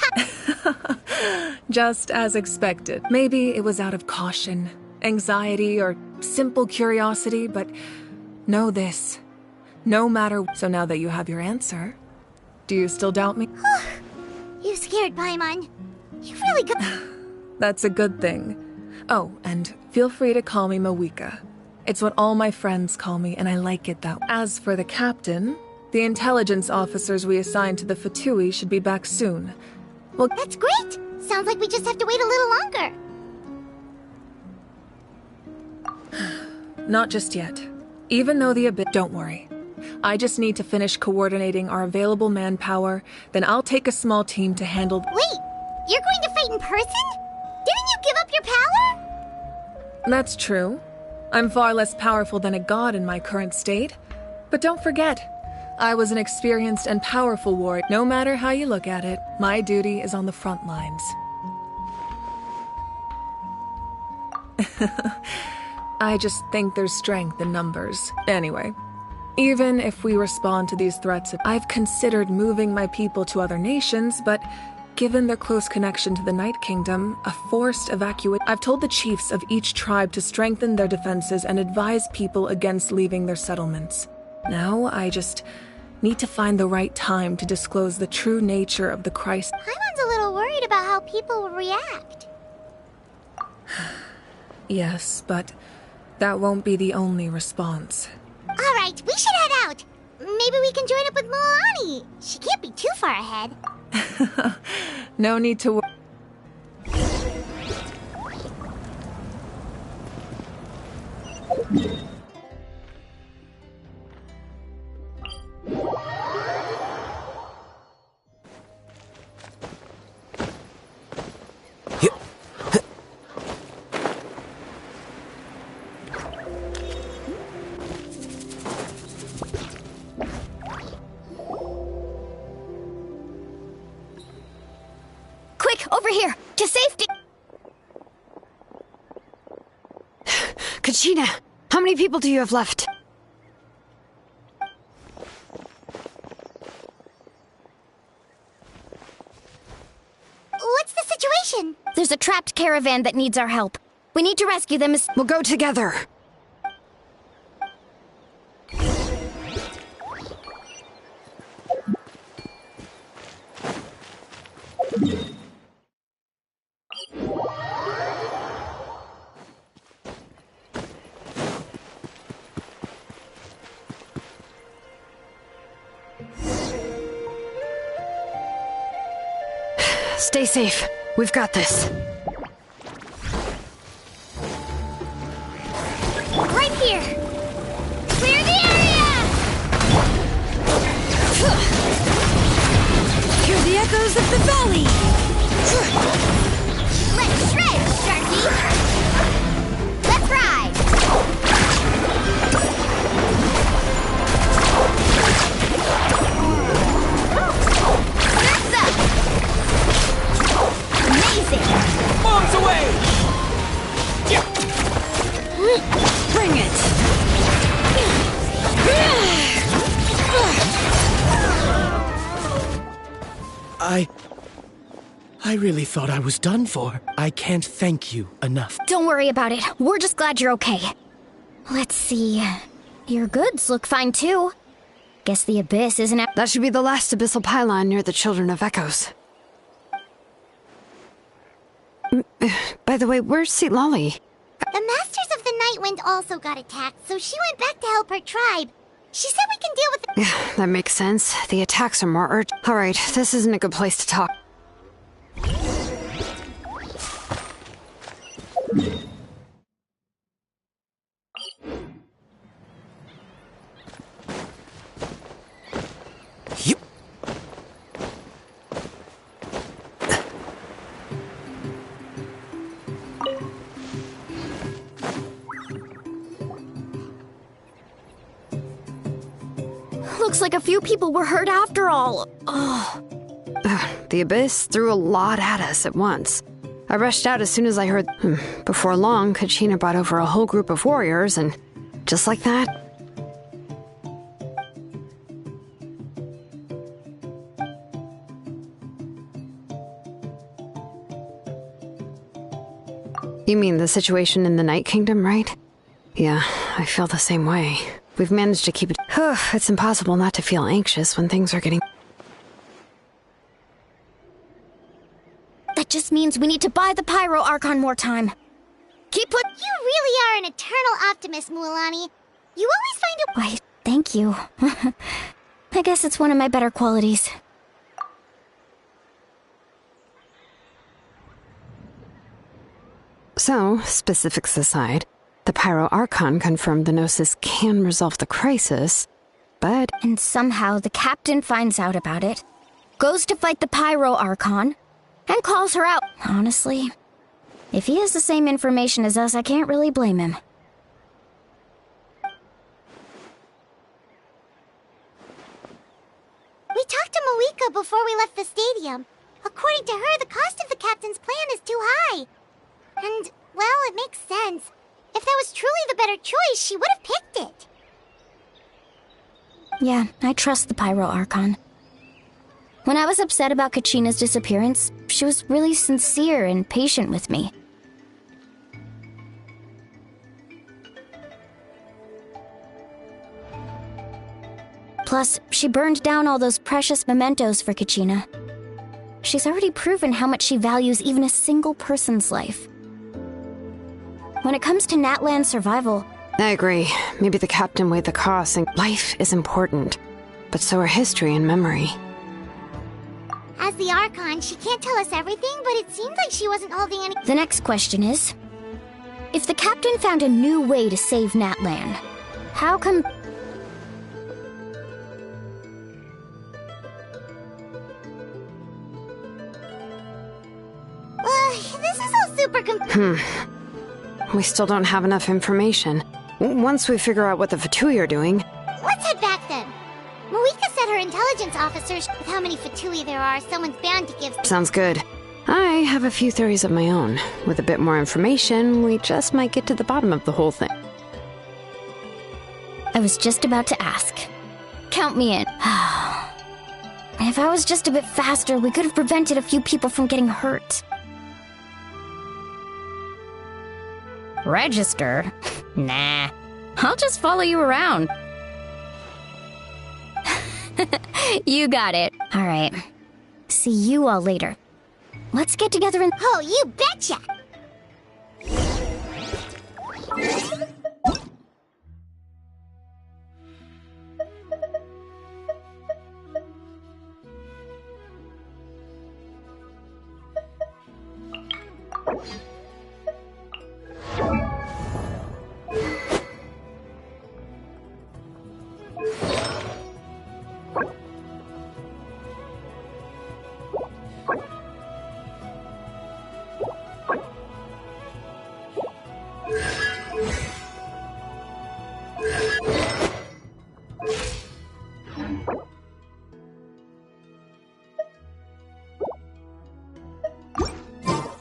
Speaker 1: talking...
Speaker 14: Just as expected. Maybe it was out of caution, anxiety, or simple curiosity, but know this. No matter... So now that you have your answer, do you still doubt me?
Speaker 1: You scared Paimon. You really got...
Speaker 14: That's a good thing. Oh, and feel free to call me Mawika. It's what all my friends call me, and I like it that way. As for the captain, the intelligence officers we assigned to the Fatui should be back soon. Well,
Speaker 1: that's great! Sounds like we just have to wait a little longer.
Speaker 14: Not just yet. Even though the abyss... Don't worry. I just need to finish coordinating our available manpower, then I'll take a small team to handle...
Speaker 1: Wait! You're going to fight in person? Didn't you give up your power?
Speaker 14: That's true. I'm far less powerful than a god in my current state. But don't forget, I was an experienced and powerful warrior. No matter how you look at it, my duty is on the front lines. I just think there's strength in numbers. Anyway, even if we respond to these threats, I've considered moving my people to other nations, but given their close connection to the Night Kingdom, a forced evacuation... I've told the chiefs of each tribe to strengthen their defenses and advise people against leaving their settlements. Now, I just need to find the right time to disclose the true nature of the Christ...
Speaker 1: Paimon's a little worried about how people will react.
Speaker 14: Yes, but that won't be the only response.
Speaker 1: Alright, we should head out. Maybe we can join up with Mualani. She can't be too far ahead.
Speaker 14: No need to worry.
Speaker 10: Over here, to safety!
Speaker 15: Kachina, how many people do you have left?
Speaker 1: What's the situation?
Speaker 10: There's a trapped caravan that needs our help. We need to rescue them as...
Speaker 15: We'll go together. Stay safe. We've got this.
Speaker 1: Right here! Clear the area!
Speaker 15: Hear the echoes of the valley!
Speaker 1: Let's shred, Sharky! Let's ride! Surf's up! Amazing!
Speaker 7: Bombs away!
Speaker 15: Bring it!
Speaker 8: I really thought I was done for. I can't thank you enough.
Speaker 10: Don't worry about it. We're just glad you're okay. Let's see. Your goods look fine too. Guess the abyss isn't...
Speaker 15: That should be the last abyssal pylon near the Children of Echoes. By the way, where's Citlali?
Speaker 1: The Masters of the Night Wind also got attacked, so she went back to help her tribe. She said we can deal with it.
Speaker 15: Yeah, that makes sense. The attacks are more urgent. Alright, this isn't a good place to talk.
Speaker 10: Looks like a few people were hurt after all. Oh.
Speaker 15: The abyss threw a lot at us at once. I rushed out as soon as I heard... Before long, Kachina brought over a whole group of warriors, and just like that... You mean the situation in the Night Kingdom, right? Yeah, I feel the same way. We've managed to keep it... It's impossible not to feel anxious when things are getting...
Speaker 10: That just means we need to buy the Pyro Archon more time. Keep put...
Speaker 1: You really are an eternal optimist, Mualani. You always find a...
Speaker 10: Why, thank you. I guess it's one of my better qualities.
Speaker 15: So, specifics aside, the Pyro Archon confirmed the Gnosis can resolve the crisis, but...
Speaker 10: And somehow the captain finds out about it, goes to fight the Pyro Archon, and calls her out. Honestly, if he has the same information as us, I can't really blame him.
Speaker 1: We talked to Moika before we left the stadium. According to her, the cost of the captain's plan is too high. And, well, it makes sense. If that was truly the better choice, she would have picked it.
Speaker 10: Yeah, I trust the Pyro Archon. When I was upset about Kachina's disappearance, she was really sincere and patient with me. Plus, she burned down all those precious mementos for Kachina. She's already proven how much she values even a single person's life. When it comes to Natlan's survival...
Speaker 15: I agree. Maybe the captain weighed the costs, and life is important. But so are history and memory.
Speaker 1: As the Archon, she can't tell us everything, but it seemed like she wasn't holding any...
Speaker 10: The next question is... If the captain found a new way to save Natlan, how come...
Speaker 1: This is all super
Speaker 15: We still don't have enough information. Once we figure out what the Fatui are doing...
Speaker 1: Let's head back then. Moika said her intelligence officers... With how many Fatui there are, someone's bound to give...
Speaker 15: Sounds good. I have a few theories of my own. With a bit more information, we just might get to the bottom of the whole thing.
Speaker 10: I was just about to ask. Count me in. If I was just a bit faster, we could have prevented a few people from getting hurt. Register? Nah. I'll just follow you around. You got it. All right. See you all later. Let's get together and...
Speaker 1: Oh, you betcha!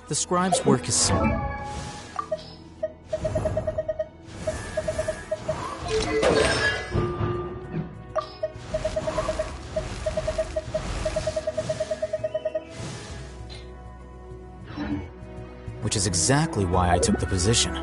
Speaker 16: The scribe's work is simple. Which is exactly why I took the position.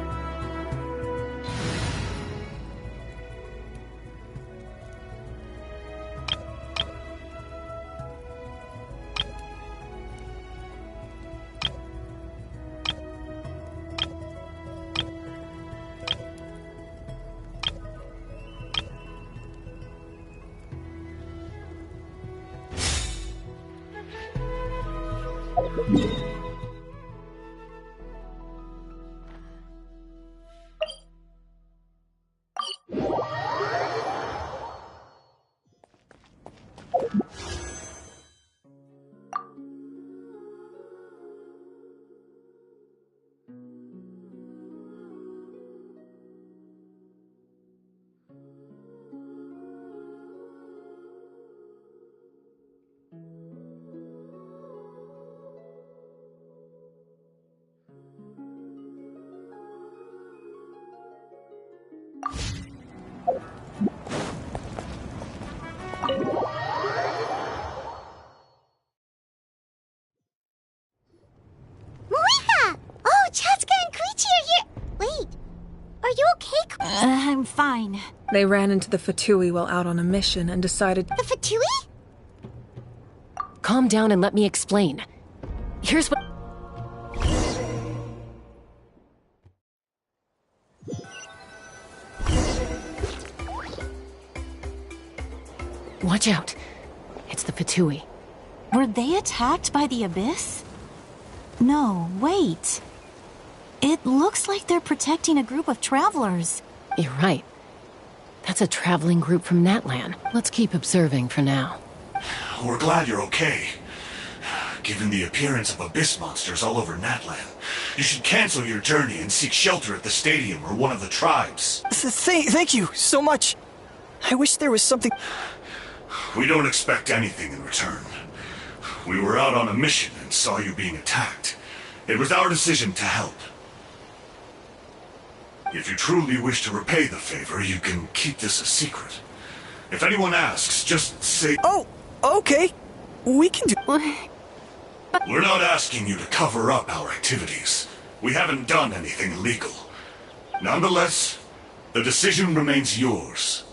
Speaker 11: I'm fine.
Speaker 14: They ran into the Fatui while out on a mission and decided...
Speaker 1: The Fatui?
Speaker 13: Calm down and let me explain. Here's what... Watch out. It's the Fatui.
Speaker 11: Were they attacked by the Abyss? No, wait. It looks like they're protecting a group of travelers.
Speaker 13: You're right. That's a traveling group from Natlan. Let's keep observing for now.
Speaker 6: We're glad you're okay. Given the appearance of abyss monsters all over Natlan, you should cancel your journey and seek shelter at the stadium or one of the tribes.
Speaker 7: Thank you so much. I wish there was something...
Speaker 6: We don't expect anything in return. We were out on a mission and saw you being attacked. It was our decision to help. If you truly wish to repay the favor, you can keep this a secret. If anyone asks, just say...
Speaker 7: Oh, okay. We can do...
Speaker 6: We're not asking you to cover up our activities. We haven't done anything illegal. Nonetheless, the decision remains yours.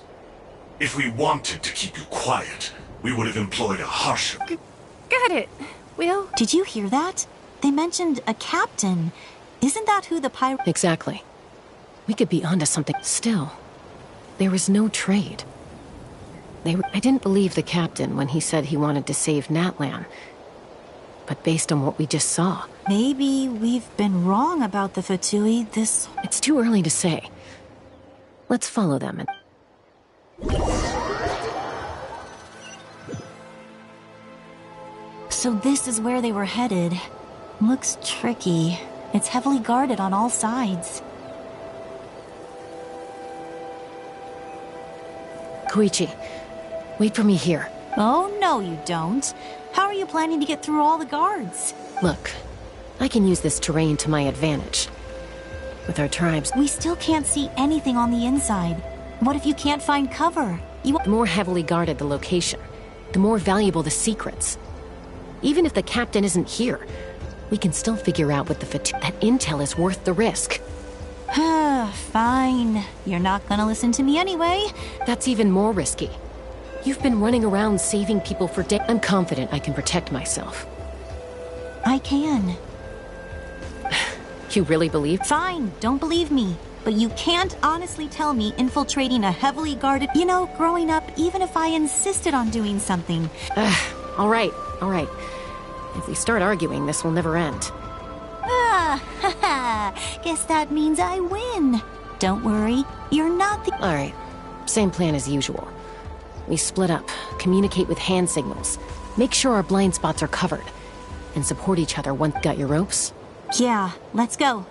Speaker 6: If we wanted to keep you quiet, we would have employed a harsher...
Speaker 11: Got it. Will? Did you hear that? They mentioned a captain. Isn't that who the pirate...
Speaker 13: Exactly. We could be onto something. Still, there was no trade. I didn't believe the captain when he said he wanted to save Natlan. But based on what we just saw...
Speaker 11: Maybe we've been wrong about the Fatui this...
Speaker 13: It's too early to say. Let's follow them and...
Speaker 11: So this is where they were headed. Looks tricky. It's heavily guarded on all sides.
Speaker 13: Koichi, wait for me here.
Speaker 11: Oh, no you don't. How are you planning to get through all the guards?
Speaker 13: Look, I can use this terrain to my advantage. With our tribes...
Speaker 11: We still can't see anything on the inside. What if you can't find cover?
Speaker 13: The more heavily guarded the location, the more valuable the secrets. Even if the captain isn't here, we can still figure out what the that intel is worth the risk.
Speaker 11: Fine. You're not gonna listen to me anyway.
Speaker 13: That's even more risky. You've been running around saving people for days. I'm confident I can protect myself.
Speaker 11: I can.
Speaker 13: You really believe?
Speaker 11: Fine, don't believe me. But you can't honestly tell me infiltrating a heavily guarded... You know, growing up, even if I insisted on doing something...
Speaker 13: All right. If we start arguing, this will never end.
Speaker 11: Guess that means I win. Don't worry, you're not the...
Speaker 13: All right, same plan as usual. We split up, communicate with hand signals, make sure our blind spots are covered, and support each other once... Got your ropes?
Speaker 11: Yeah, let's go.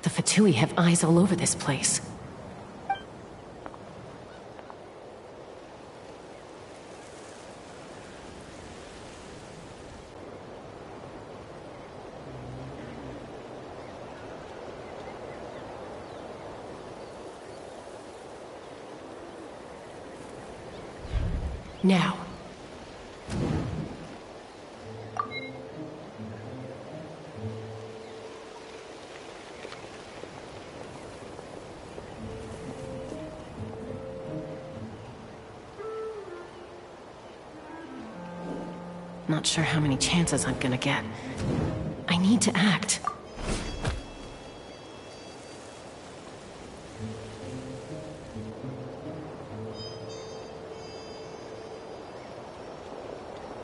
Speaker 13: The Fatui have eyes all over this place. Now. Not sure how many chances I'm gonna get. I need to act.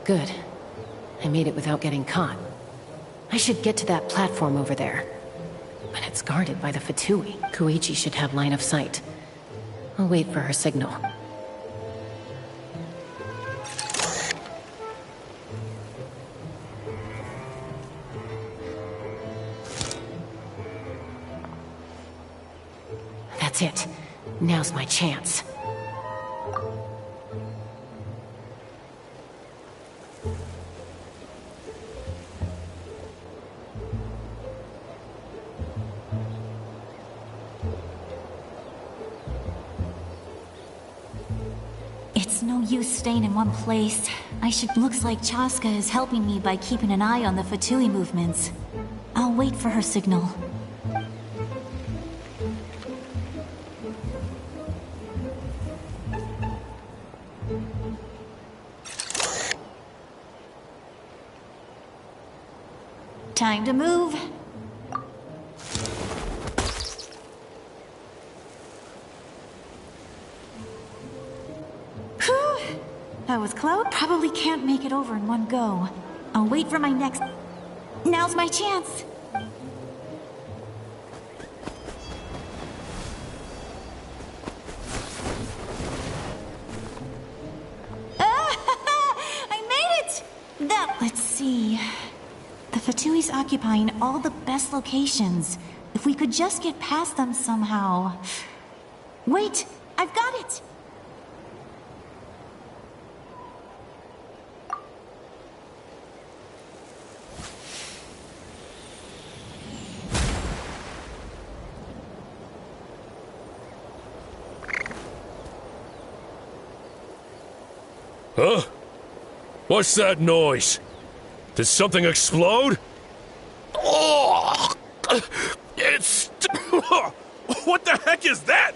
Speaker 13: Good. I made it without getting caught. I should get to that platform over there. But it's guarded by the Fatui. Koichi should have line of sight. I'll wait for her signal. That's it. Now's my chance.
Speaker 11: It's no use staying in one place. Looks like Chaska is helping me by keeping an eye on the Fatui movements. I'll wait for her signal. Time to move. Whew. That was close. Probably can't make it over in one go. I'll wait for my next... Now's my chance. I made it! Let's see. The Fatui's occupying all the best locations. If we could just get past them somehow. Wait! I've got it!
Speaker 17: Huh? What's that noise? Did something explode? Oh! It's... What the heck is that?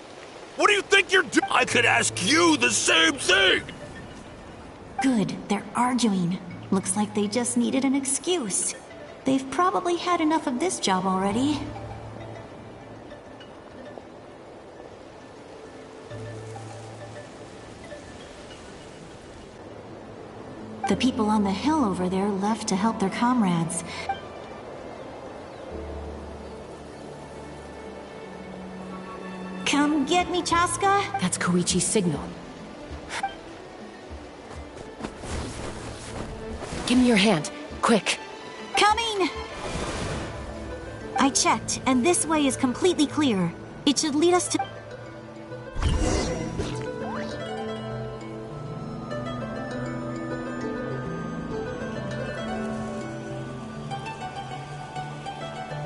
Speaker 17: What do you think you're doing? I could ask you the same thing!
Speaker 11: Good, they're arguing. Looks like they just needed an excuse. They've probably had enough of this job already. The people on the hill over there left to help their comrades. Come get me, Chaska.
Speaker 13: That's Koichi's signal. Give me your hand, quick.
Speaker 11: Coming! I checked, and this way is completely clear. It should lead us to...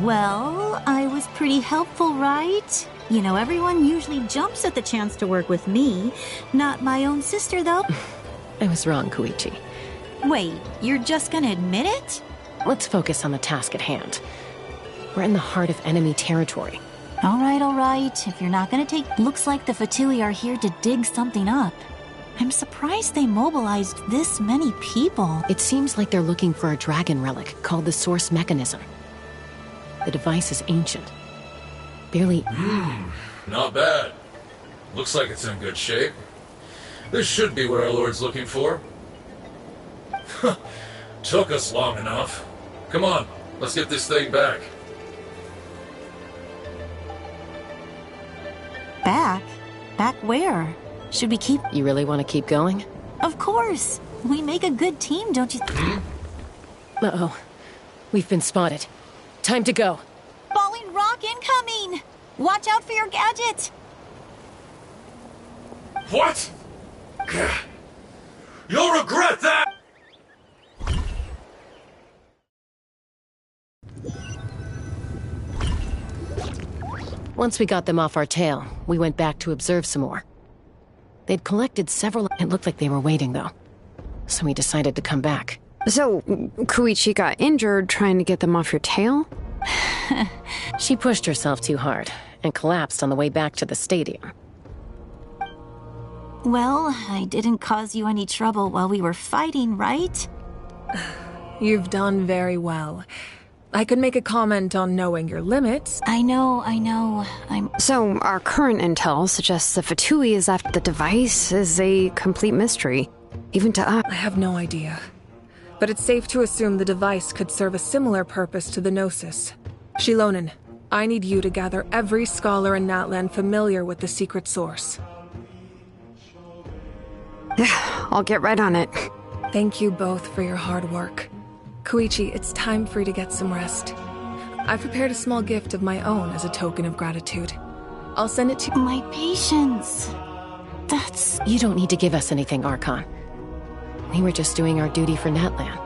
Speaker 11: Well, I was pretty helpful, right? You know, everyone usually jumps at the chance to work with me. Not my own sister, though.
Speaker 13: I was wrong, Koichi.
Speaker 11: Wait, you're just gonna admit it?
Speaker 13: Let's focus on the task at hand. We're in the heart of enemy territory.
Speaker 11: All right. If you're not gonna take... Looks like the Fatui are here to dig something up. I'm surprised they mobilized this many people.
Speaker 13: It seems like they're looking for a dragon relic called the Source Mechanism. The device is ancient. Barely...
Speaker 18: Not bad. Looks like it's in good shape. This should be what our Lord's looking for. Took us long enough. Come on, let's get this thing back.
Speaker 11: Back? Back where? Should we keep...
Speaker 13: You really want to keep going?
Speaker 11: Of course! We make a good team, don't you...
Speaker 13: Uh-oh. We've been spotted. Time to go.
Speaker 11: Falling rock incoming! Watch out for your gadget!
Speaker 18: What? You'll regret that!
Speaker 13: Once we got them off our tail, we went back to observe some more. They'd collected several... It looked like they were waiting, though. So we decided to come back.
Speaker 15: So, Koichi got injured trying to get them off your tail?
Speaker 13: She pushed herself too hard and collapsed on the way back to the stadium.
Speaker 11: Well, I didn't cause you any trouble while we were fighting, right?
Speaker 14: You've done very well. I could make a comment on knowing your limits.
Speaker 11: I know.
Speaker 15: So, our current intel suggests the Fatui is after the device is a complete mystery. Even to us.
Speaker 14: I have no idea. But it's safe to assume the device could serve a similar purpose to the Gnosis. Shilonen, I need you to gather every scholar in Natlan familiar with the secret source.
Speaker 15: I'll get right on it.
Speaker 14: Thank you both for your hard work. Koichi, it's time for you to get some rest. I've prepared a small gift of my own as a token of gratitude. I'll send it to you.
Speaker 11: My patience. That's...
Speaker 13: You don't need to give us anything, Archon. We were just doing our duty for Natlan.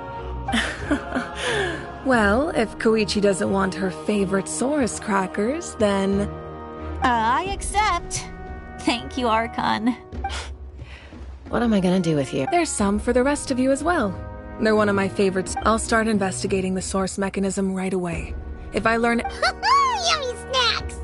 Speaker 14: Well, if Koichi doesn't want her favorite Saurus crackers, then...
Speaker 11: I accept. Thank you, Archon.
Speaker 13: What am I gonna do with you?
Speaker 14: There's some for the rest of you as well. They're one of my favorites. I'll start investigating the Source Mechanism right away. If I learn...
Speaker 1: Yummy snacks!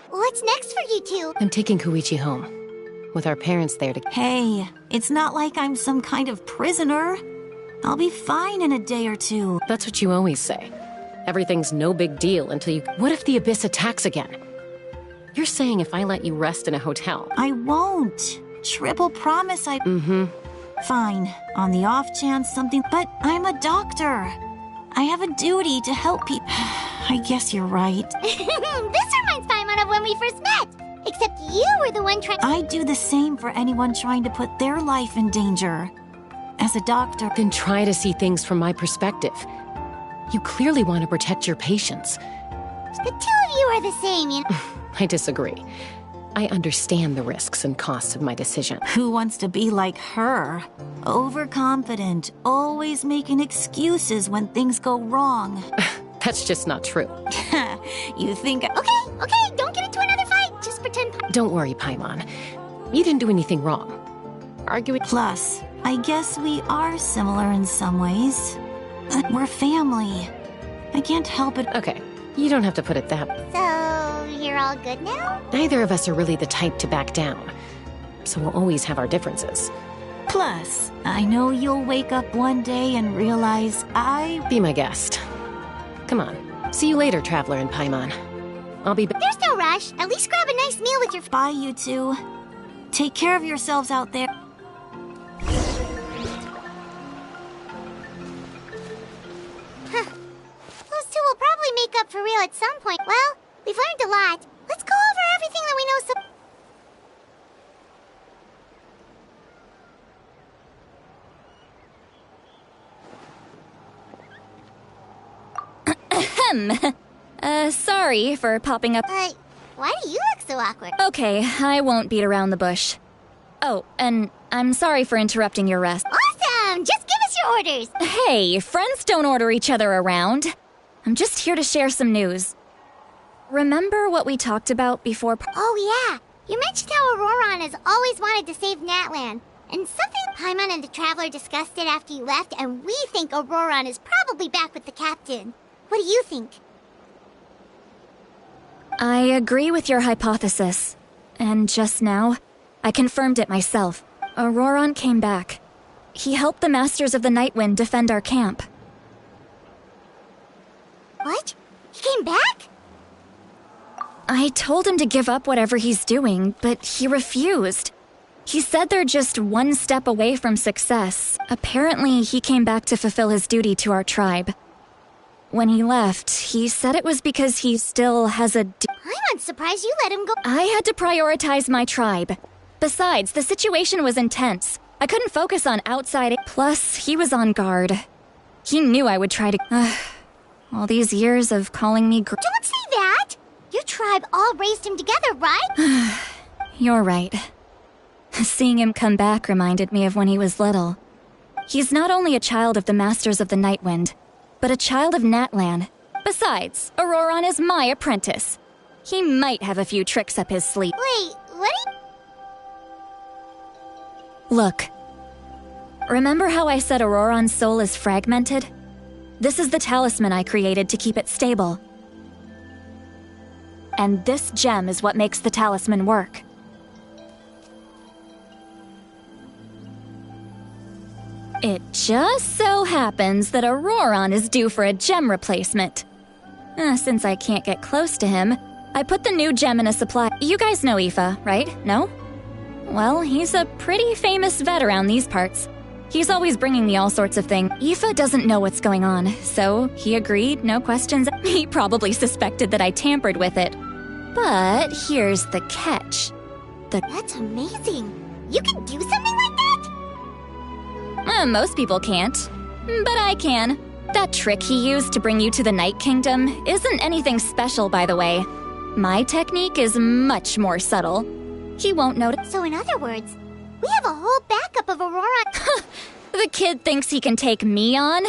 Speaker 1: What's next for you two?
Speaker 13: I'm taking Koichi home. With our parents there to...
Speaker 11: Hey, it's not like I'm some kind of prisoner. I'll be fine in a day or two.
Speaker 13: That's what you always say. Everything's no big deal until you... What if the Abyss attacks again? You're saying if I let you rest in a hotel...
Speaker 11: I won't. Triple promise I... Fine. On the off chance something... But I'm a doctor. I have a duty to help people. I guess you're right.
Speaker 1: This reminds Paimon of when we first met. Except you were the one trying...
Speaker 11: I'd do the same for anyone trying to put their life in danger. As a doctor...
Speaker 13: Then try to see things from my perspective. You clearly want to protect your patients.
Speaker 1: The two of you are the same, you know?
Speaker 13: I disagree. I understand the risks and costs of my decision.
Speaker 11: Who wants to be like her? Overconfident, always making excuses when things go wrong.
Speaker 13: That's just not true.
Speaker 11: You think...
Speaker 1: Okay, don't get into another fight. Just pretend...
Speaker 13: Don't worry, Paimon. You didn't do anything wrong. Arguing...
Speaker 11: Plus, I guess we are similar in some ways. We're family. I can't help it...
Speaker 13: Okay, you don't have to put it that way.
Speaker 1: So, you're all good now?
Speaker 13: Neither of us are really the type to back down. So we'll always have our differences.
Speaker 11: Plus, I know you'll wake up one day and realize
Speaker 13: Be my guest. Come on. See you later, Traveler and Paimon. I'll be back.
Speaker 1: There's no rush. At least grab a nice meal with your...
Speaker 11: Bye, you two. Take care of yourselves out there.
Speaker 1: Those two will probably make up for real at some point. Well, we've learned a lot. Let's go over everything that we know so...
Speaker 2: Sorry for popping up.
Speaker 1: Why do you look so awkward?
Speaker 2: Okay, I won't beat around the bush. Oh, and I'm sorry for interrupting your rest.
Speaker 1: Awesome! Just give us your orders!
Speaker 2: Hey, friends don't order each other around. I'm just here to share some news. Remember what we talked about before?
Speaker 1: Oh yeah, you mentioned how Auroron has always wanted to save Natlan. And something Paimon and the Traveler discussed it after you left, and we think Auroron is probably back with the captain. What do you think?
Speaker 2: I agree with your hypothesis. And just now, I confirmed it myself. Auroron came back. He helped the Masters of the Nightwind defend our camp.
Speaker 1: What? He came back?
Speaker 2: I told him to give up whatever he's doing, but he refused. He said they're just one step away from success. Apparently, he came back to fulfill his duty to our tribe. When he left, he said it was because he still has a...
Speaker 1: I'm surprised you let him go.
Speaker 2: I had to prioritize my tribe. Besides, the situation was intense. I couldn't focus on outside... Plus, he was on guard. He knew I would try to... all these years of calling me...
Speaker 1: Don't say that! Your tribe all raised him together, right?
Speaker 2: You're right. Seeing him come back reminded me of when he was little. He's not only a child of the Masters of the Nightwind, but a child of Natlan. Besides, Auroron is my apprentice. He might have a few tricks up his sleeve.
Speaker 1: Wait, what are you...
Speaker 2: Look. Remember how I said Auroron's soul is fragmented? This is the talisman I created to keep it stable. And this gem is what makes the talisman work. It just so happens that Auroron is due for a gem replacement. Since I can't get close to him, I put the new gem in a supply. You guys know Aoife, right? No? Well, he's a pretty famous vet around these parts. He's always bringing me all sorts of things. Aoife doesn't know what's going on, so he agreed, no questions. He probably suspected that I tampered with it. But here's the catch.
Speaker 1: That's amazing. You can do something like that?
Speaker 2: Most people can't, but I can. That trick he used to bring you to the Night Kingdom isn't anything special, by the way. My technique is much more subtle. He won't notice.
Speaker 1: So in other words, We have a whole backup of Aurora.
Speaker 2: The kid thinks he can take me on?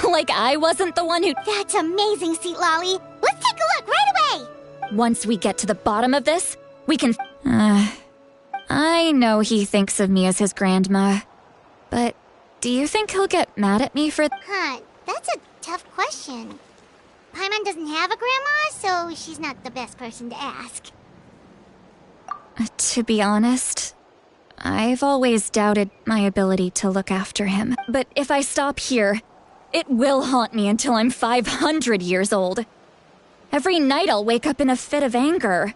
Speaker 2: Like I wasn't the one who—
Speaker 1: That's amazing, Citlali. Let's take a look right away.
Speaker 2: Once we get to the bottom of this, we can— I know he thinks of me as his grandma, but do you think he'll get mad at me for—
Speaker 1: That's a tough question. Paimon doesn't have a grandma, so she's not the best person to ask.
Speaker 2: To be honest, I've always doubted my ability to look after him. But if I stop here, it will haunt me until I'm 500 years old. Every night I'll wake up in a fit of anger.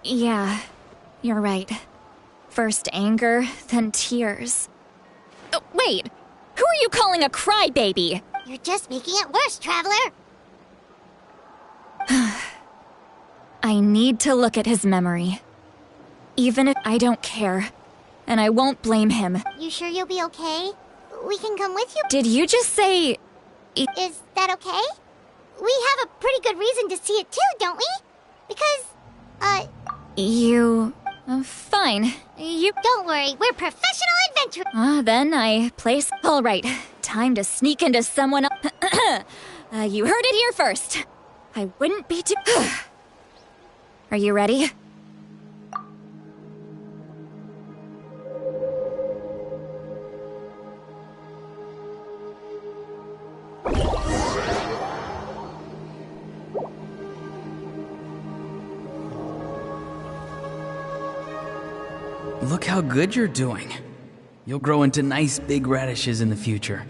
Speaker 2: Yeah, you're right. First anger, then tears. Oh, wait, who are you calling a crybaby?
Speaker 1: You're just making it worse, Traveler.
Speaker 2: I need to look at his memory. Even if I don't care, and I won't blame him.
Speaker 1: You sure you'll be okay? We can come with you.
Speaker 2: Did you just say—
Speaker 1: Is that okay? We have a pretty good reason to see it too, don't we? Because,
Speaker 2: You... fine. You—
Speaker 1: Don't worry, we're professional adventurers.
Speaker 2: Then I place— All right, time to sneak into someone else. You heard it here first. I wouldn't be too— Are you ready?
Speaker 3: Look how good you're doing. You'll grow into nice big radishes in the future.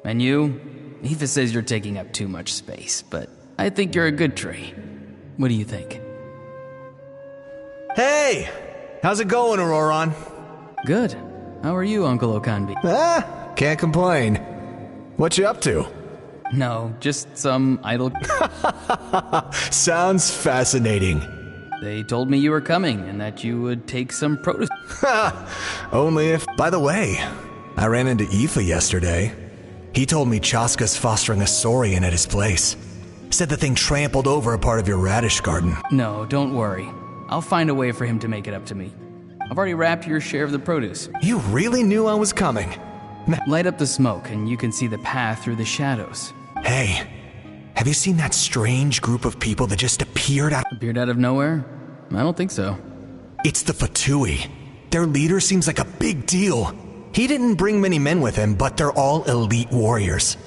Speaker 3: And you? Aoife says you're taking up too much space, but I think you're a good tree. What do you think?
Speaker 19: Hey! How's it going, Auroron?
Speaker 3: Good. How are you, Uncle Okanbi?
Speaker 19: Can't complain. What you up to?
Speaker 3: No, just some idle...
Speaker 19: Sounds fascinating.
Speaker 3: They told me you were coming and that you would take some produce.
Speaker 19: Only if... By the way, I ran into Aoife yesterday. He told me Chaska's fostering a saurian at his place. Said the thing trampled over a part of your radish garden.
Speaker 3: No, don't worry. I'll find a way for him to make it up to me. I've already wrapped your share of the produce.
Speaker 19: You really knew I was coming.
Speaker 3: Light up the smoke and you can see the path through the shadows.
Speaker 19: Hey, have you seen that strange group of people that just appeared out
Speaker 3: of nowhere? I don't think so.
Speaker 19: It's the Fatui. Their leader seems like a big deal. He didn't bring many men with him, but they're all elite warriors.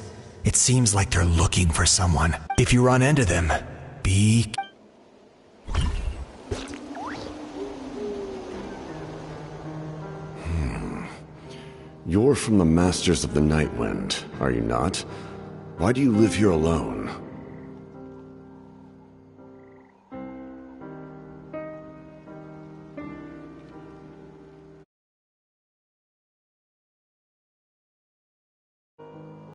Speaker 19: It seems like they're looking for someone. If you run into them, be...
Speaker 4: You're from the Masters of the Night Wind, are you not? Why do you live here alone?